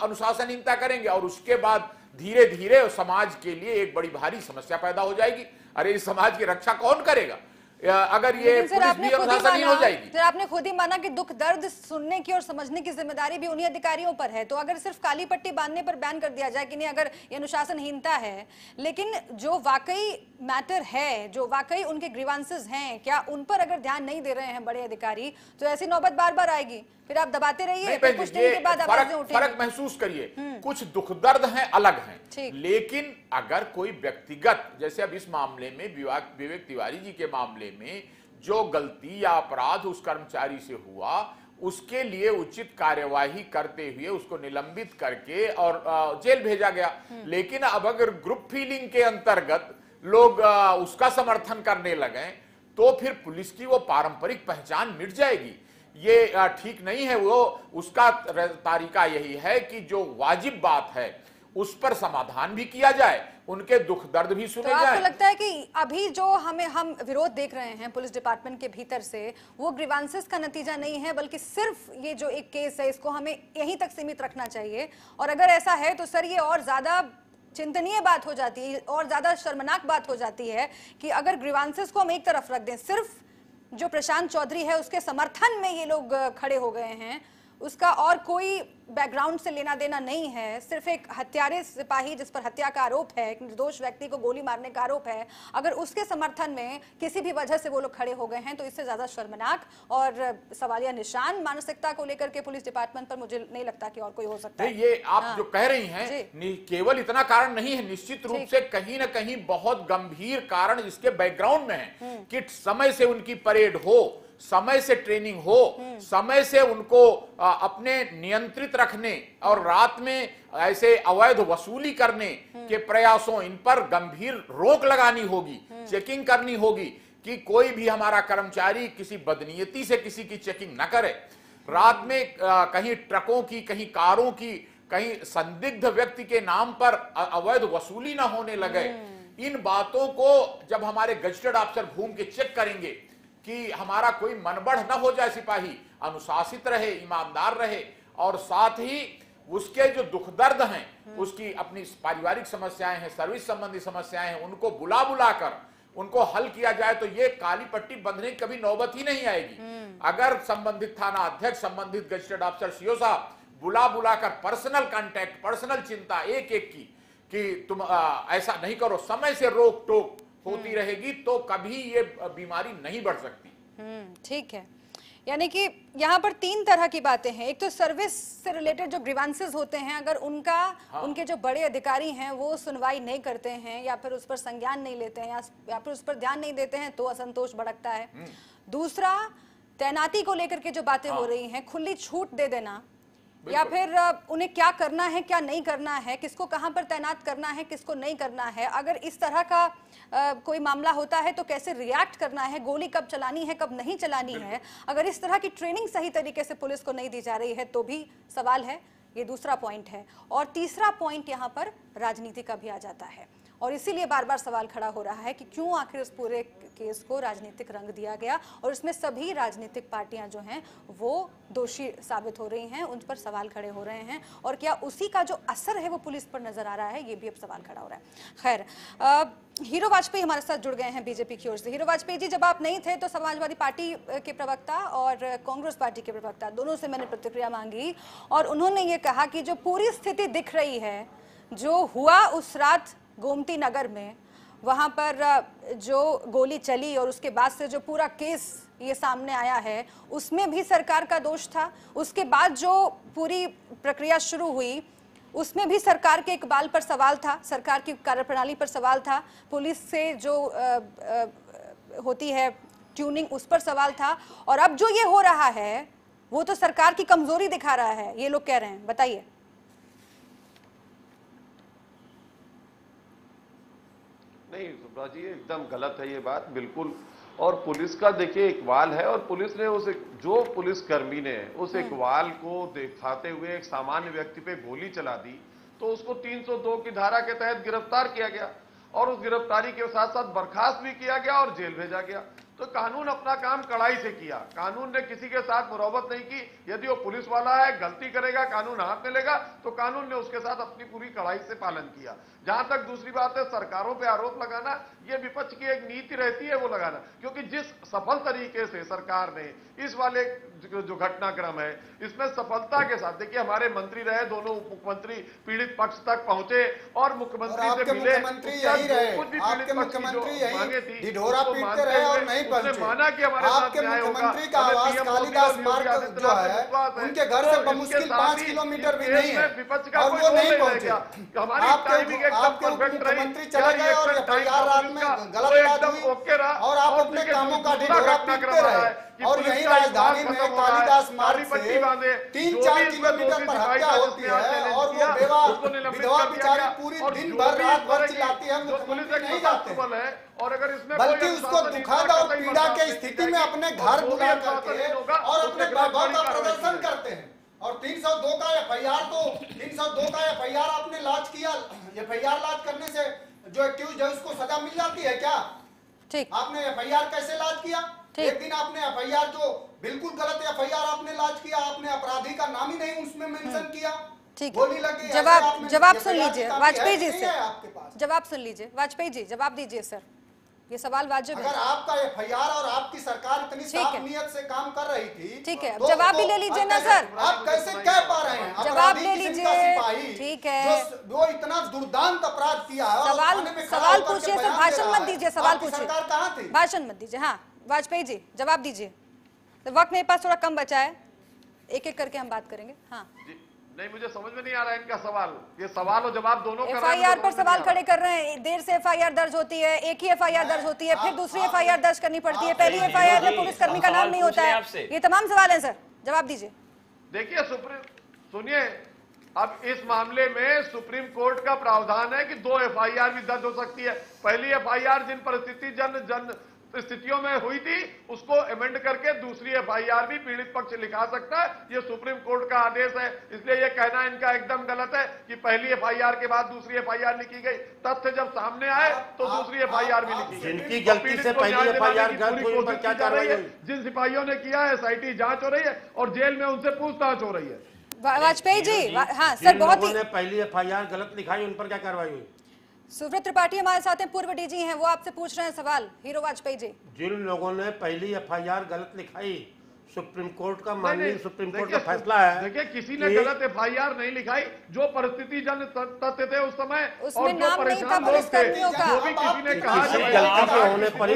अनुशासनहीनता करेंगे, और उसके बाद धीरे धीरे समाज के लिए एक बड़ी भारी समस्या पैदा हो जाएगी। अरे इस समाज की रक्षा कौन करेगा अगर ये पुलिस भी अनुशासनहीन हो जाएगी। फिर आपने खुद ही माना कि दुख दर्द सुनने की और समझने की जिम्मेदारी भी उन्हीं अधिकारियों पर है। तो अगर सिर्फ काली पट्टी बांधने पर बैन कर दिया जाए कि नहीं, अगर ये अनुशासनहीनता है, लेकिन जो वाकई मैटर है, जो वाकई उनके ग्रीवांसेस हैं, क्या उन पर अगर ध्यान नहीं दे रहे हैं बड़े अधिकारी, तो ऐसी नौबत बार बार आएगी। फिर आप दबाते रहिए, कुछ दिन के बाद आवाजें उठेंगी। फर्क महसूस करिए, कुछ दुख दर्द हैं, अलग हैं, लेकिन अगर कोई व्यक्तिगत, जैसे अब इस मामले में विवेक तिवारी जी के मामले में जो गलती या अपराध उस कर्मचारी से हुआ, उसके लिए उचित कार्यवाही करते हुए उसको निलंबित करके और जेल भेजा गया। लेकिन अब अगर ग्रुप फीलिंग के अंतर्गत लोग उसका समर्थन करने लगे, तो फिर पुलिस की वो पारंपरिक पहचान मिट जाएगी। ये ठीक नहीं है। वो उसका तरीका यही है कि जो वाजिब बात है उस पर समाधान भी किया जाए, उनके दुख दर्द भी सुने जाए। आपको लगता है कि अभी जो हम विरोध देख रहे हैं पुलिस डिपार्टमेंट के भीतर से, वो ग्रीवांसेस का नतीजा नहीं है, बल्कि सिर्फ ये जो एक केस है इसको हमें यहीं तक सीमित रखना चाहिए? और अगर ऐसा है तो सर ये और ज्यादा चिंतनीय बात हो जाती है और ज्यादा शर्मनाक बात हो जाती है कि अगर ग्रीवांसेस को हम एक तरफ रख दें, सिर्फ जो प्रशांत चौधरी है उसके समर्थन में ये लोग खड़े हो गए हैं, उसका और कोई बैकग्राउंड से लेना देना नहीं है, सिर्फ एक हत्यारे सिपाही जिस पर हत्या का आरोप है, एक निर्दोष व्यक्ति को गोली मारने का आरोप है, अगर उसके समर्थन में किसी भी वजह से वो लोग खड़े हो गए हैं, तो इससे ज्यादा शर्मनाक और सवालिया निशान मानसिकता को लेकर के पुलिस डिपार्टमेंट पर मुझे नहीं लगता कि और कोई हो सकता है। ये आप जो कह रही हैं केवल इतना कारण नहीं है, निश्चित रूप से कहीं ना कहीं बहुत गंभीर कारण इसके बैकग्राउंड में है कि समय से उनकी परेड हो, समय से ट्रेनिंग हो, समय से उनको अपने नियंत्रित रखने और रात में ऐसे अवैध वसूली करने के प्रयासों, इन पर गंभीर रोक लगानी होगी, चेकिंग करनी होगी कि कोई भी हमारा कर्मचारी किसी बदनीयती से किसी की चेकिंग न करे। रात में कहीं ट्रकों की, कहीं कारों की, कहीं संदिग्ध व्यक्ति के नाम पर अवैध वसूली ना होने लगे। इन बातों को जब हमारे गजेटेड अफसर घूम के चेक करेंगे कि हमारा कोई मनबढ़ न हो जाए, सिपाही अनुशासित रहे, ईमानदार रहे, और साथ ही उसके जो दुख दर्द हैं, उसकी अपनी पारिवारिक समस्याएं हैं, सर्विस संबंधी समस्याएं हैं, उनको बुला कर उनको हल किया जाए, तो ये काली पट्टी बंधने की कभी नौबत ही नहीं आएगी। अगर संबंधित थाना अध्यक्ष, संबंधित गजेटेड अफसर सीओ साहब बुला बुलाकर पर्सनल कांटेक्ट, पर्सनल चिंता एक एक की कि तुम ऐसा नहीं करो, समय से रोक टोक होती रहेगी तो कभी ये बीमारी नहीं बढ़ सकती। ठीक है, यानी कि यहाँ पर 3 तरह की बातें हैं। एक तो सर्विस से रिलेटेड जो ग्रीवांसेस होते हैं, अगर उनका उनके जो बड़े अधिकारी हैं वो सुनवाई नहीं करते हैं या फिर उस पर संज्ञान नहीं लेते हैं या फिर उस पर ध्यान नहीं देते हैं तो असंतोष भड़कता है। दूसरा, तैनाती को लेकर के जो बातें हो रही हैं, खुली छूट दे देना या फिर उन्हें क्या करना है क्या नहीं करना है, किसको कहां पर तैनात करना है किसको नहीं करना है, अगर इस तरह का कोई मामला होता है तो कैसे रिएक्ट करना है, गोली कब चलानी है कब नहीं चलानी है, अगर इस तरह की ट्रेनिंग सही तरीके से पुलिस को नहीं दी जा रही है तो भी सवाल है। ये दूसरा पॉइंट है। और तीसरा पॉइंट यहाँ पर राजनीति का भी आ जाता है और इसीलिए बार बार सवाल खड़ा हो रहा है कि क्यों आखिर इस पूरे केस को राजनीतिक रंग दिया गया और इसमें सभी राजनीतिक पार्टियां जो हैं वो दोषी साबित हो रही हैं, उन पर सवाल खड़े हो रहे हैं और क्या उसी का जो असर है वो पुलिस पर नजर आ रहा है, ये भी अब सवाल खड़ा हो रहा है। खैर, हीरो वाजपेयी हमारे साथ जुड़ गए हैं बीजेपी की ओर से। हीरो वाजपेयी जी, जब आप नहीं थे तो समाजवादी पार्टी के प्रवक्ता और कांग्रेस पार्टी के प्रवक्ता दोनों से मैंने प्रतिक्रिया मांगी और उन्होंने ये कहा कि जो पूरी स्थिति दिख रही है, जो हुआ उस रात गोमती नगर में, वहां पर जो गोली चली और उसके बाद से जो पूरा केस ये सामने आया है उसमें भी सरकार का दोष था। उसके बाद जो पूरी प्रक्रिया शुरू हुई उसमें भी सरकार के इकबाल पर सवाल था, सरकार की कार्यप्रणाली पर सवाल था, पुलिस से जो होती है ट्यूनिंग उस पर सवाल था और अब जो ये हो रहा है वो तो सरकार की कमजोरी दिखा रहा है, ये लोग कह रहे हैं। बताइए। नहीं सुब्रा जी, एकदम गलत है ये बात, बिल्कुल। और पुलिस का देखिए इकबाल है और पुलिस ने जो पुलिसकर्मी ने उस इकबाल को दिखाते हुए एक सामान्य व्यक्ति पे गोली चला दी तो उसको 302 की धारा के तहत गिरफ्तार किया गया और उस गिरफ्तारी के साथ साथ बर्खास्त भी किया गया और जेल भेजा गया। तो कानून अपना काम कड़ाई से किया, कानून ने किसी के साथ मुरौवत नहीं की। यदि वो पुलिस वाला है, गलती करेगा, कानून हाथ में लेगा तो कानून ने उसके साथ अपनी पूरी कड़ाई से पालन किया। जहां तक दूसरी बात है सरकारों पे आरोप लगाना, ये विपक्ष की एक नीति रहती है वो लगाना, क्योंकि जिस सफल तरीके से सरकार ने इस वाले जो घटनाक्रम है इसमें सफलता के साथ, देखिए हमारे मंत्री रहे, दोनों उप मुख्यमंत्री पीड़ित पक्ष तक पहुंचे और मुख्यमंत्री से मिले, यही रहे, आपके मुख्यमंत्री यही ढिढोरा पीटते रहे और नहीं पहुंचे। माना कि हमारे आपके मुख्यमंत्री का आवास कालिदास मार्ग जो है उनके घर से बमुश्किल 5 किलोमीटर भी नहीं है और वो नहीं पहुंचे। आपके मुख्यमंत्री चले गए और एफआईआर रात में गलत बात हुई और आप अपने कामों का ढिढोरा पीटते रहे। और यही राजधानी में कालिदास मार्ग से 3-4 किलोमीटर पर हत्या होती है और वो विधवा बेचारी पूरी दिन भर रात भर चिल्लाती है, मुख्यमंत्री नहीं जाते और अगर इसमें बल्कि उसको दुखद और पीड़ा के स्थिति में अपने घर बुला करके और अपने वैभव का प्रदर्शन करते हैं। और 302 का एफआईआर आपने लॉन्च किया, एफआईआर लॉन्च करने से जो एक्यूज है उसको सजा मिल जाती है क्या? ठीक, आपने एफआईआर कैसे लॉन्च किया? एक दिन आपने एफआईआर जो बिल्कुल गलत एफआईआर आपने लॉन्च किया, आपने अपराधी का नाम ही नहीं उसमें मेंशन किया। ठीक, गोली लगी। जवाब सुन लीजिए वाजपेयी जी से, जवाब सुन लीजिए वाजपेयी जी, जवाब दीजिए सर, ये सवाल वाजिब है। अगर आपका एफआईआर और आपकी सरकार इतनी साफ नियत से काम कर रही थी, ठीक है, जवाब भी ले लीजिए ना सर, आप कैसे कह पा रहे हैं? जवाब ले लीजिए, ठीक है, जो इतना दुर्दांत अपराध किया है, सवाल पूछिए सर, भाषण मत दीजिए, सवाल पूछिए, सरकार कहाँ थी? भाषण मत दीजिए। हाँ वाजपेयी जी जवाब दीजिए, तो वक्त मेरे पास थोड़ा कम बचा है, एक एक करके हम बात करेंगे। हाँ नहीं, मुझे समझ में नहीं आ रहा है इनका सवाल, ये सवाल और जवाब दोनों एफआईआर पर सवाल खड़े कर रहे हैं। देर से एफआईआर दर्ज होती है, एक ही एफआईआर दर्ज होती है, फिर दूसरी एफआईआर दर्ज करनी पड़ती है, पहली एफआईआर में पुलिसकर्मी का नाम नहीं होता है। ये तमाम सवाल हैं सर, जवाब दीजिए। देखिए सुनिए, अब इस मामले में सुप्रीम कोर्ट का प्रावधान है कि 2 एफआईआर भी दर्ज हो सकती है। पहली एफआईआर जिन स्थितियों में हुई थी उसको अमेंड करके दूसरी एफआईआर भी पीड़ित पक्ष लिखा सकता है, ये सुप्रीम कोर्ट का आदेश है। इसलिए ये कहना इनका एकदम गलत है कि पहली एफआईआर के बाद दूसरी एफआईआर लिखी गई। तथ्य जब सामने आए तो दूसरी एफआईआर भी लिखी गई। जिनकी गलती से पहली एफआईआर दर्ज हुई उन पर क्या कार्रवाई हुई? जिन सिपाहियों ने किया है एसआईटी जांच हो रही है और जेल में उनसे पूछताछ हो रही है। वाजपेयी जी, हाँ सर, बहुत ही पहली एफआईआर गलत लिखाई, उन पर क्या कार्रवाई हुई? सुब्रत त्रिपाठी हमारे साथ हैं, पूर्व डीजी हैं, वो आपसे पूछ रहे हैं सवाल। हीरो वाजपेयी जी, जिन लोगों ने पहली एफआईआर गलत लिखाई सुप्रीम कोर्ट का माननीय सुप्रीम कोर्ट का फैसला है। देखिए किसी ने गलत एफआईआर नहीं लिखाई, जो परिस्थिति जन तथ्य थे उस समय और जो परेशान लोग थे, जो भी किसी ने कहा गलती के होने पर ही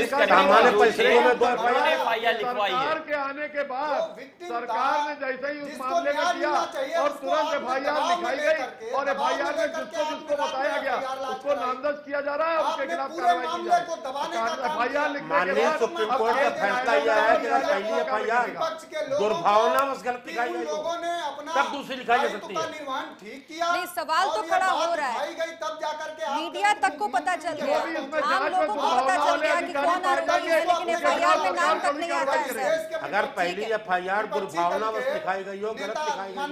सामान्य परिस्थितियों में 2 एफआईआर लिखवाई है। सरकार के आने के बाद सरकार ने जैसे ही उस मामले में किया और तुरंत एफआईआर लिखाई गई और एफआईआर में जिसको बताया गया उसको नामजद किया जा रहा है, उसके खिलाफ कार्रवाई की जाए। एफआईआर लिखने के बाद सुप्रीम कोर्ट का फैसला यह है कि पहली एफआईआर दुर्भावनावश गलत लिखाई गई तब दूसरी लिखाई जा सकती है। नहीं, सवाल तो खड़ा हो रहा है, मीडिया तक को पता चल गया, आम लोगों को पता चल गया कि कौन आरोपी है, लेकिन एफआईआर में नाम तक नहीं आता है सर। अगर पहली एफआईआर दुर्भावनावश लिखाई गई हो, गलत लिखाई गई हो,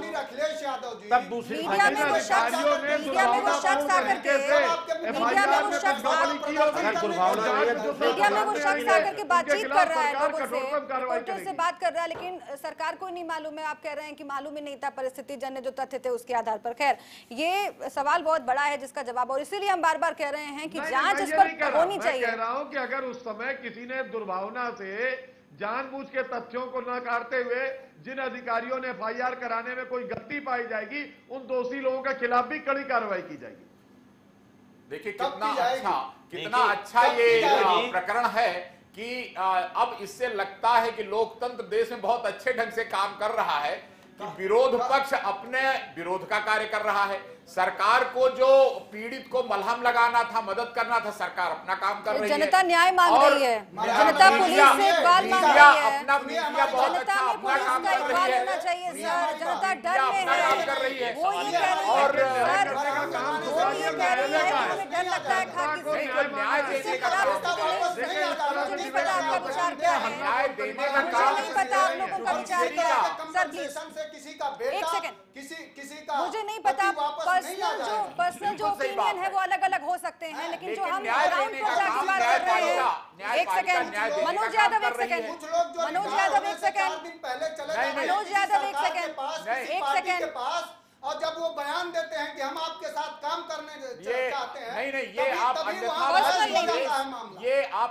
तब दूसरी मीडिया में वो शख्स आकर के बातचीत कर रहा है, लोगों से, रिपोर्टर से बात कर रहा है, लेकिन सरकार को नहीं मालूम है। आप कह रहे हैं कि मालूम ही नहीं था, परिस्थिति जन्य जो तथ्य थे उसके आधार पर। खैर, ये सवाल बहुत बड़ा है जिसका जवाब, और इसीलिए हम बार बार कह रहे हैं कि जांच इस पर होनी चाहिए। कह रहा हूं कि अगर उस समय किसी ने दुर्भावना से जानबूझ के तथ्यों को न काटते हुए जिन अधिकारियों ने एफआईआर कराने में कोई गलती पाई जाएगी, उन दोषी लोगों के खिलाफ भी कड़ी कार्रवाई की जाएगी। देखिए कितना अच्छा ये प्रकरण है कि अब इससे लगता है कि लोकतंत्र देश में बहुत अच्छे ढंग से काम कर रहा है कि विरोध पक्ष अपने विरोध का कार्य कर रहा है, सरकार को जो पीड़ित को मलहम लगाना था, मदद करना था, सरकार अपना काम कर रही है, जनता न्याय मांग रही है, जनता पुलिस से इकबाल मांग रही है, अपना मीडिया बहुत अच्छा अपना काम कर रही है, जनता डर में है, वो ये कह रही है, और वो ये कह रही है कि हमें डर लगता है खाकी से। न्याय देने का मुझे नहीं पता आपका विचार क्या है, न्याय देने का काम नहीं पता आप लोगों का विचार क्या है। सर प्लीज किसी का बेटा, एक सेकंड, किसी का मुझे नहीं पता, पर्सनल जो ओपिनियन है वो अलग अलग हो सकते हैं, लेकिन जो हम ग्राउंड पर जाके बात कर रहे हैं। एक सेकंड, मनोज यादव एक सेकंड, मनोज यादव एक सेकंड, मनोज यादव एक सेकंड, और जब वो बयान देते हैं कि हम आपके साथ काम करने चाहते हैं, नहीं ये आप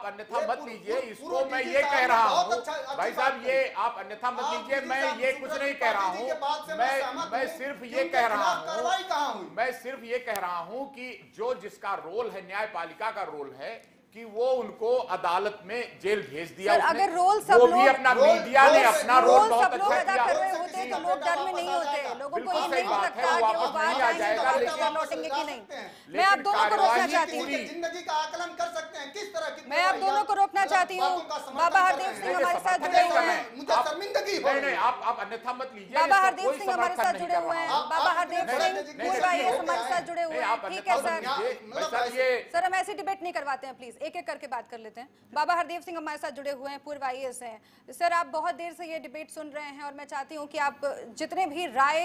अन्यथा मत लीजिए, इसको मैं ये कह रहा हूँ भाई साहब, ये आप अन्यथा मत लीजिए, मैं ये कुछ नहीं कह रहा हूँ, मैं सिर्फ ये कह रहा हूँ, मैं सिर्फ ये कह रहा हूँ कि जो जिसका रोल है, न्यायपालिका का रोल है कि वो उनको अदालत में जेल भेज दिया। सर, अगर रोल सब लोग, अपना मीडिया ने अपना रोल बहुत अच्छा किया, कर रहे होते तो लोग डर में नहीं होते, लोगों को ये नहीं लगता कि वो बाहर जाएंगे तो लौटेंगे कि नहीं। मैं आप दोनों को रोकना चाहती हूँ, जिंदगी का आकलन कर सकते हैं किस तरह की। मैं आप दोनों को रोकना चाहती हूँ। बाबा हरदेव सिंह हमारे साथ जुड़े हुए हैं, मुझे शर्मिंदगी नहीं आप अन्यथा मत लीजिए। बाबा हरदेव सिंह हमारे साथ जुड़े हुए हैं, बाबा हरदेव सिंह पूर्व आईएएस हमारे साथ जुड़े हुए हैं। ठीक है सर, हम ऐसी डिबेट नहीं करवाते हैं, प्लीज एक एक करके बात कर लेते हैं। बाबा हरदेव सिंह हमारे साथ जुड़े हुए हैं, पूर्व आईएएस हैं। सर, आप बहुत देर से ये डिबेट सुन रहे हैं और मैं चाहती हूं कि आप जितने भी राय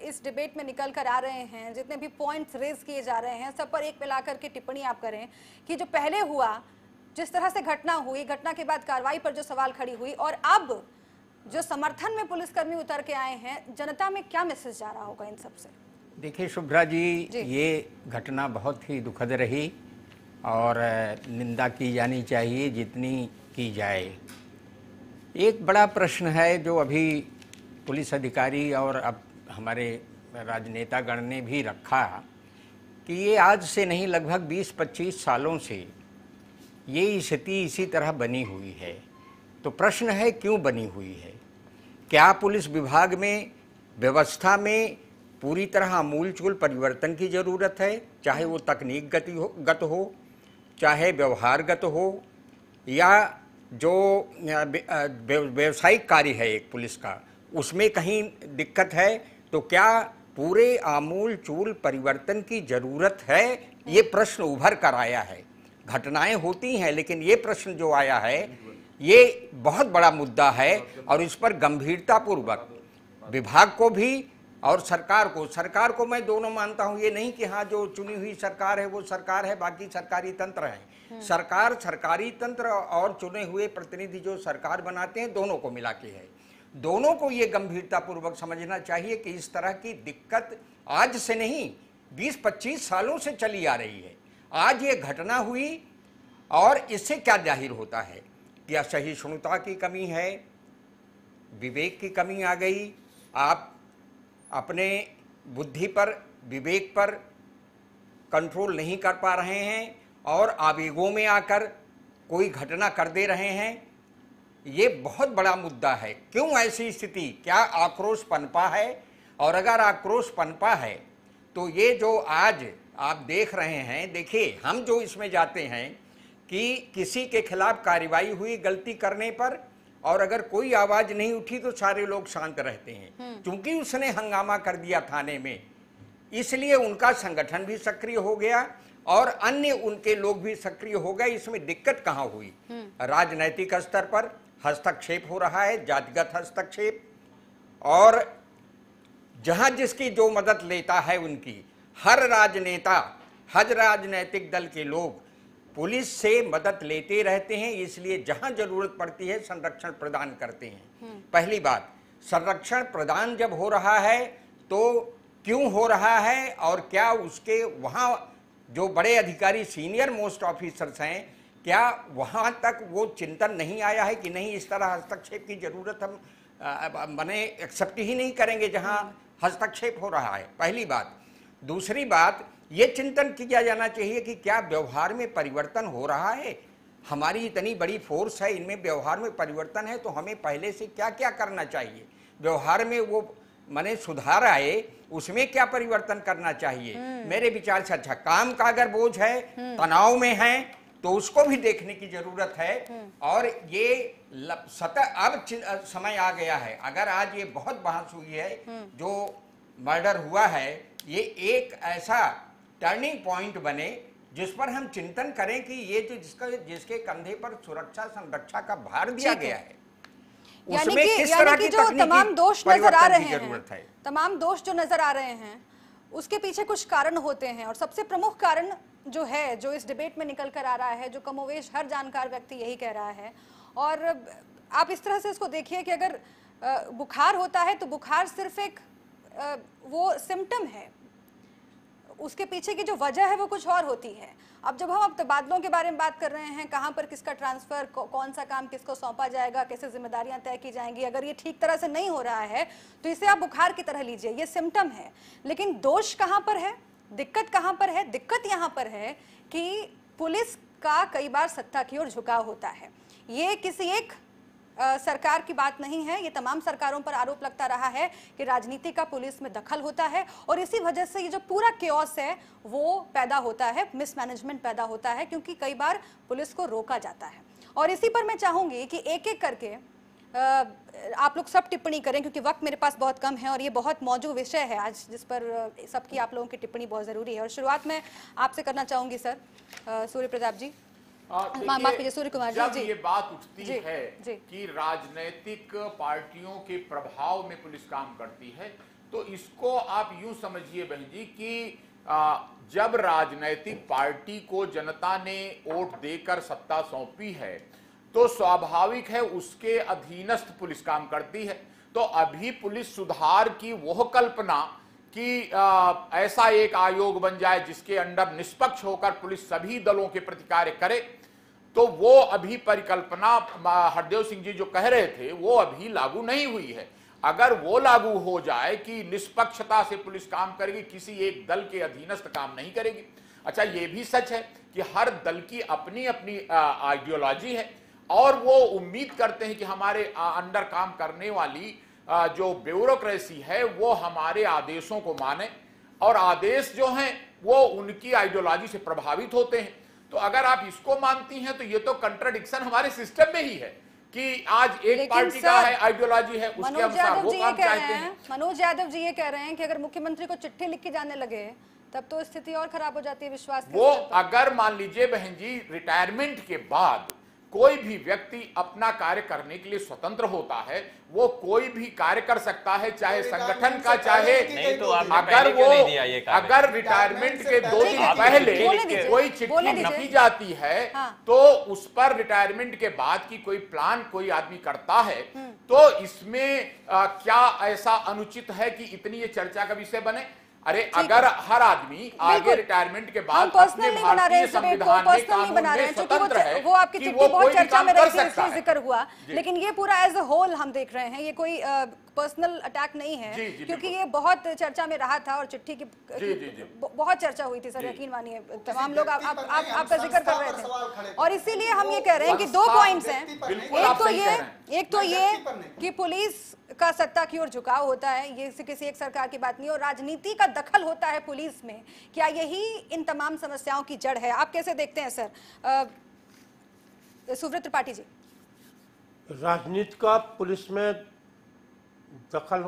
इस डिबेट में निकल कर आ रहे हैं, जितने भी पॉइंट्स रेज किए जा रहे हैं, सब पर एक मिलाकर के टिप्पणी आप करें कि जो पहले हुआ, जिस तरह से घटना हुई, घटना के बाद कार्रवाई पर जो सवाल खड़ी हुई, और अब जो समर्थन में पुलिसकर्मी उतर के आए हैं, जनता में क्या मैसेज जा रहा होगा इन सबसे? देखिए शुभ्रा जी, ये घटना बहुत ही दुखद रही और निंदा की जानी चाहिए जितनी की जाए। एक बड़ा प्रश्न है जो अभी पुलिस अधिकारी और अब हमारे राजनेतागण ने भी रखा कि ये आज से नहीं, लगभग 20-25 सालों से ये स्थिति इसी तरह बनी हुई है। तो प्रश्न है क्यों बनी हुई है? क्या पुलिस विभाग में, व्यवस्था में पूरी तरह आमूलचूल परिवर्तन की ज़रूरत है, चाहे वो तकनीक गत हो, चाहे व्यवहारगत हो, या जो व्यवसायिक कार्य है एक पुलिस का, उसमें कहीं दिक्कत है? तो क्या पूरे आमूल चूल परिवर्तन की जरूरत है? ये प्रश्न उभर कर आया है। घटनाएं होती हैं, लेकिन ये प्रश्न जो आया है ये बहुत बड़ा मुद्दा है और इस पर गंभीरतापूर्वक विभाग को भी और सरकार को मैं दोनों मानता हूं। ये नहीं कि हाँ जो चुनी हुई सरकार है वो सरकार है, बाकी सरकारी तंत्र है। सरकारी तंत्र और चुने हुए प्रतिनिधि जो सरकार बनाते हैं, दोनों को मिला के है। दोनों को ये गंभीरतापूर्वक समझना चाहिए कि इस तरह की दिक्कत आज से नहीं, 20-25 सालों से चली आ रही है। आज ये घटना हुई और इससे क्या जाहिर होता है क्या सहिष्णुता की कमी है, विवेक की कमी आ गई, आप अपने बुद्धि पर, विवेक पर कंट्रोल नहीं कर पा रहे हैं और आवेगों में आकर कोई घटना कर दे रहे हैं। ये बहुत बड़ा मुद्दा है। क्यों ऐसी स्थिति, क्या आक्रोश पनपा है? और अगर आक्रोश पनपा है तो ये जो आज आप देख रहे हैं, देखिए हम जो इसमें जाते हैं कि किसी के खिलाफ कार्रवाई हुई गलती करने पर और अगर कोई आवाज नहीं उठी तो सारे लोग शांत रहते हैं। क्योंकि उसने हंगामा कर दिया थाने में, इसलिए उनका संगठन भी सक्रिय हो गया और अन्य उनके लोग भी सक्रिय हो गए। इसमें दिक्कत कहाँ हुई? राजनैतिक स्तर पर हस्तक्षेप हो रहा है, जातिगत हस्तक्षेप, और जहां जिसकी जो मदद लेता है उनकी, हर राजनेता, हर राजनैतिक दल के लोग पुलिस से मदद लेते रहते हैं, इसलिए जहां जरूरत पड़ती है संरक्षण प्रदान करते हैं। पहली बात, संरक्षण प्रदान जब हो रहा है तो क्यों हो रहा है और क्या उसके वहां जो बड़े अधिकारी सीनियर मोस्ट ऑफिसर्स हैं, क्या वहां तक वो चिंतन नहीं आया है कि नहीं इस तरह हस्तक्षेप की जरूरत हम बने एक्सेप्ट ही नहीं करेंगे जहां हस्तक्षेप हो रहा है? पहली बात। दूसरी बात, ये चिंतन किया जाना चाहिए कि क्या व्यवहार में परिवर्तन हो रहा है? हमारी इतनी बड़ी फोर्स है, इनमें व्यवहार में परिवर्तन है तो हमें पहले से क्या क्या करना चाहिए? व्यवहार में वो माने सुधार आए, उसमें क्या परिवर्तन करना चाहिए? मेरे विचार से अच्छा काम का अगर बोझ है, तनाव में है, तो उसको भी देखने की जरूरत है। और ये अब समय आ गया है, अगर आज ये बहुत बहस हुई है, जो मर्डर हुआ है, ये एक ऐसा टर्निंग पॉइंट बने जिस पर हम चिंतन करें कि ये जो जिसके कंधे पर सुरक्षा संरक्षा का भार दिया गया है, उसमें किस तरह की जो तमाम दोष नजर आ रहे हैं, तमाम दोष जो नजर आ रहे हैं, उसके पीछे कुछ कारण होते हैं। और सबसे प्रमुख कारण जो है, जो इस डिबेट में निकल कर आ रहा है, जो कमोवेश हर जानकार व्यक्ति यही कह रहा है, और आप इस तरह से इसको देखिए कि अगर बुखार होता है तो बुखार सिर्फ एक वो सिम्टम है, उसके पीछे की जो वजह है वो कुछ और होती है। अब जब हम तबादलों के बारे में बात कर रहे हैं, कहाँ पर किसका ट्रांसफर, कौन सा काम किसको सौंपा जाएगा, कैसे जिम्मेदारियां तय की जाएंगी, अगर ये ठीक तरह से नहीं हो रहा है तो इसे आप बुखार की तरह लीजिए, ये सिम्टम है। लेकिन दोष कहाँ पर है, दिक्कत कहाँ पर है? दिक्कत यहाँ पर है कि पुलिस का कई बार सत्ता की ओर झुकाव होता है। ये किसी एक सरकार की बात नहीं है, ये तमाम सरकारों पर आरोप लगता रहा है कि राजनीति का पुलिस में दखल होता है और इसी वजह से ये जो पूरा केओस है वो पैदा होता है, मिसमैनेजमेंट पैदा होता है, क्योंकि कई बार पुलिस को रोका जाता है। और इसी पर मैं चाहूंगी कि एक एक करके आप लोग सब टिप्पणी करें, क्योंकि वक्त मेरे पास बहुत कम है और ये बहुत मौजूद विषय है आज जिस पर सबकी आप लोगों की टिप्पणी बहुत जरूरी है। और शुरुआत में आपसे करना चाहूंगी सर सूर्य प्रताप जी, माफ कीजिए सूर्य कुमार जी। जब ये बात उठती है कि राजनीतिक पार्टियों के प्रभाव में पुलिस काम करती है, तो इसको आप यूं समझिए बहन जी कि जब राजनीतिक पार्टी को जनता ने वोट देकर सत्ता सौंपी है तो स्वाभाविक है उसके अधीनस्थ पुलिस काम करती है। तो अभी पुलिस सुधार की वह कल्पना कि ऐसा एक आयोग बन जाए जिसके अंडर निष्पक्ष होकर पुलिस सभी दलों के प्रति कार्य करे, तो वो अभी परिकल्पना हरदेव सिंह जी जो कह रहे थे वो अभी लागू नहीं हुई है। अगर वो लागू हो जाए कि निष्पक्षता से पुलिस काम करेगी, किसी एक दल के अधीनस्थ काम नहीं करेगी। अच्छा, ये भी सच है कि हर दल की अपनी अपनी आइडियोलॉजी है और वो उम्मीद करते हैं कि हमारे अंडर काम करने वाली जो ब्यूरोक्रेसी है वो हमारे आदेशों को माने, और आदेश जो हैं वो उनकी आइडियोलॉजी से प्रभावित होते हैं। तो अगर आप इसको मानती हैं तो ये तो कंट्राडिक्शन हमारे सिस्टम में ही है कि आज एक पार्टी का है आइडियोलॉजी है, उसके अनुसार वो काम चाहते हैं। मनोज यादव जी ये कह रहे हैं कि अगर मुख्यमंत्री को चिट्ठी लिख के जाने लगे तब तो स्थिति और खराब हो जाती है विश्वास वो अगर मान लीजिए बहन जी रिटायरमेंट के बाद कोई भी व्यक्ति अपना कार्य करने के लिए स्वतंत्र होता है, वो कोई भी कार्य कर सकता है, चाहे संगठन का, चाहे नहीं तो अगर रिटायरमेंट के 2 दिन पहले कोई चिट्ठी लिखी जाती है तो उस पर रिटायरमेंट के बाद की कोई प्लान कोई आदमी करता है, तो इसमें क्या ऐसा अनुचित है कि इतनी ये चर्चा का विषय बने? अरे अगर हर आदमी आगे रिटायरमेंट के बाद पर्सनल नहीं बना रहे हैं, पर्सनल नहीं बना रहे हैं, क्योंकि वो आपकी चिट्ठी बहुत चर्चा में रही थी इसलिए जिक्र हुआ, लेकिन ये पूरा एज अ होल हम देख रहे हैं, ये कोई पर्सनल अटैक नहीं है, क्योंकि ये बहुत चर्चा में रहा था और चिट्ठी की बहुत चर्चा हुई थी सर, यकीन मानिए तमाम लोग आपका जिक्र कर रहे थे, और इसीलिए हम ये कह रहे हैं कि 2 पॉइंट्स हैं। एक तो ये कि पुलिस का सत्ता की ओर झुकाव होता है, ये किसी एक सरकार की बात नहीं, और राजनीति का दखल होता है पुलिस में, क्या यही इन तमाम समस्याओं की जड़ है? आप कैसे देखते हैं सर? सुब्रत त्रिपाठी जी। राजनीति का पुलिस में दखल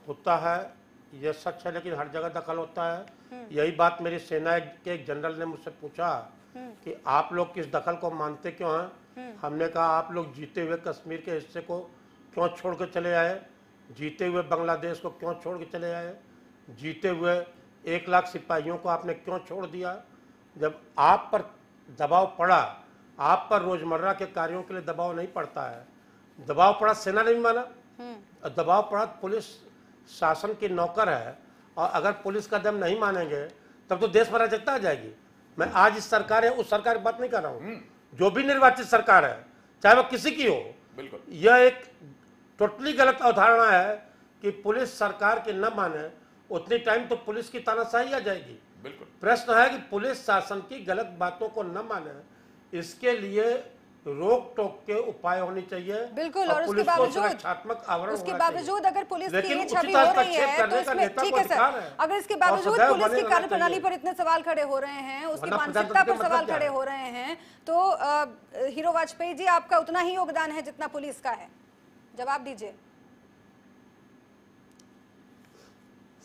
होता है, यह सच है, लेकिन हर जगह दखल होता है। यही बात मेरी सेना के एक जनरल ने मुझसे पूछा कि आप लोग किस दखल को मानते क्यों हैं? हमने कहा आप लोग जीते हुए कश्मीर के हिस्से को क्यों छोड़ के चले आए, जीते हुए बांग्लादेश को क्यों छोड़ के चले आए, जीते हुए 1 लाख सिपाहियों को आपने क्यों छोड़ दिया? जब आप पर दबाव पड़ा, आप पर रोजमर्रा के कार्यों के लिए दबाव नहीं पड़ता है, दबाव पड़ा सेना ने भी माना, दबाव पड़ा पुलिस शासन की नौकर है, और अगर पुलिस का दम नहीं मानेंगे तब तो देश में अराजकता आ जाएगी। मैं आज इस सरकार है उस सरकार की बात नहीं कर रहा हूँ, जो भी निर्वाचित सरकार है चाहे वो किसी की हो, बिल्कुल यह एक टोटली गलत अवधारणा है कि पुलिस सरकार के न माने उतनी टाइम तो पुलिस की तानाशाही आ जाएगी। बिल्कुल प्रश्न है कि पुलिस शासन की गलत बातों को न माने, इसके लिए रोक टोक के उपाय होने चाहिए। बिल्कुल, और उसके बावजूद अगर पुलिस की ये छवि हो रही है तो इसमें ठीक है सर, अगर इसके बावजूद पुलिस की कार्यप्रणाली पर इतने सवाल खड़े हो रहे हैं, उसकी मानसिकता पर सवाल खड़े हो रहे हैं, तो हीरो वाजपेयी जी आपका उतना ही योगदान है जितना पुलिस का है, जवाब दीजिए।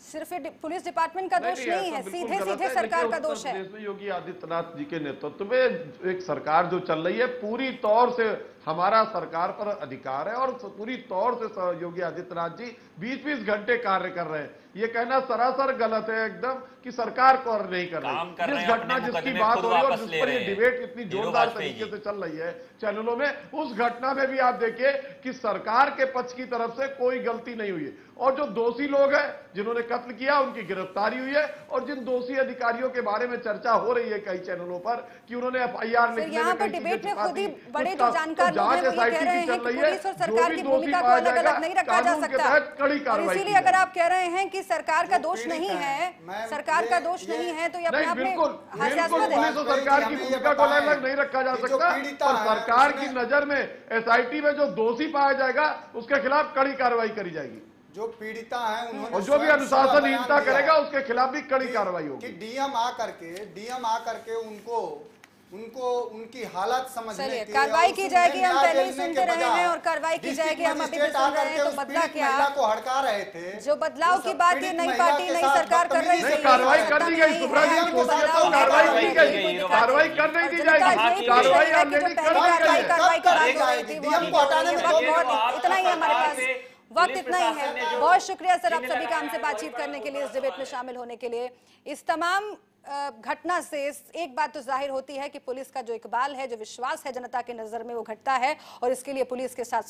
सिर्फ पुलिस डिपार्टमेंट का दोष नहीं है, सीधे सीधे सरकार का दोष है। योगी आदित्यनाथ जी के नेतृत्व में एक सरकार जो चल रही है, पूरी तौर से हमारा सरकार पर अधिकार है और पूरी तौर से योगी आदित्यनाथ जी 20-20 घंटे कार्य कर रहे हैं। ये कहना सरासर गलत है एकदम कि सरकार को नहीं कर रही। जिस घटना जिसकी बात हो रही है और जिस पर ये डिबेट इतनी जोरदार तरीके से चल रही है चैनलों में, उस घटना में भी आप देखिए कि सरकार के पक्ष की तरफ से कोई गलती नहीं हुई है, और जो दोषी लोग हैं जिन्होंने कत्ल किया उनकी गिरफ्तारी हुई है, और जिन दोषी अधिकारियों के बारे में चर्चा हो रही है कई चैनलों पर कि उन्होंने FIR लिखने में यहाँ पर डिबेट में खुद ही बड़े जो जानकार लोग हैं वो ये कह रहे हैं कि पुलिस और सरकार की भूमिका को अलग अलग नहीं रखा जा सकता, और इसीलिए अगर आप कह रहे हैं कि सरकार का दोष नहीं है, सरकार का दोष नहीं है, तो ये अपने आप में हास्यास्पद है। पुलिस और सरकार की भूमिका को अलग अलग नहीं रखा जा सकता, और सरकार की नजर में SIT में जो दोषी पाया जाएगा उसके खिलाफ कड़ी कार्रवाई करी जाएगी। जो पीड़िता है उन्होंने, और जो भी अनुशासनहीनता करेगा उसके खिलाफ भी कड़ी कार्रवाई होगी। डीएम आकर के उनको उनकी हालत समझने की कार्रवाई की जाएगी। हम पहले ही सुनते रहे हैं और कार्रवाई की जाएगी, हम अभी भी सुन रहे हैं। तो बदला क्या को हड़का रहे थे, जो बदलाव की बात ये नई पार्टी नई सरकार कर रही थी, कार्रवाई कर दी गई, कार्रवाई की गई, कार्रवाई कर नहीं दी जाएगी, कार्रवाई ऑलरेडी कर दी गई। इतना ही हमारे पास वक्त इतना ही है। बहुत शुक्रिया सर आप सभी का हमसे बातचीत करने के लिए, इस डिबेट में शामिल होने के लिए। इस तमाम घटना से एक बात तो जाहिर होती है कि पुलिस का जो इकबाल है, जो विश्वास है जनता के नजर में, वो घटता है, और इसके लिए पुलिस के साथ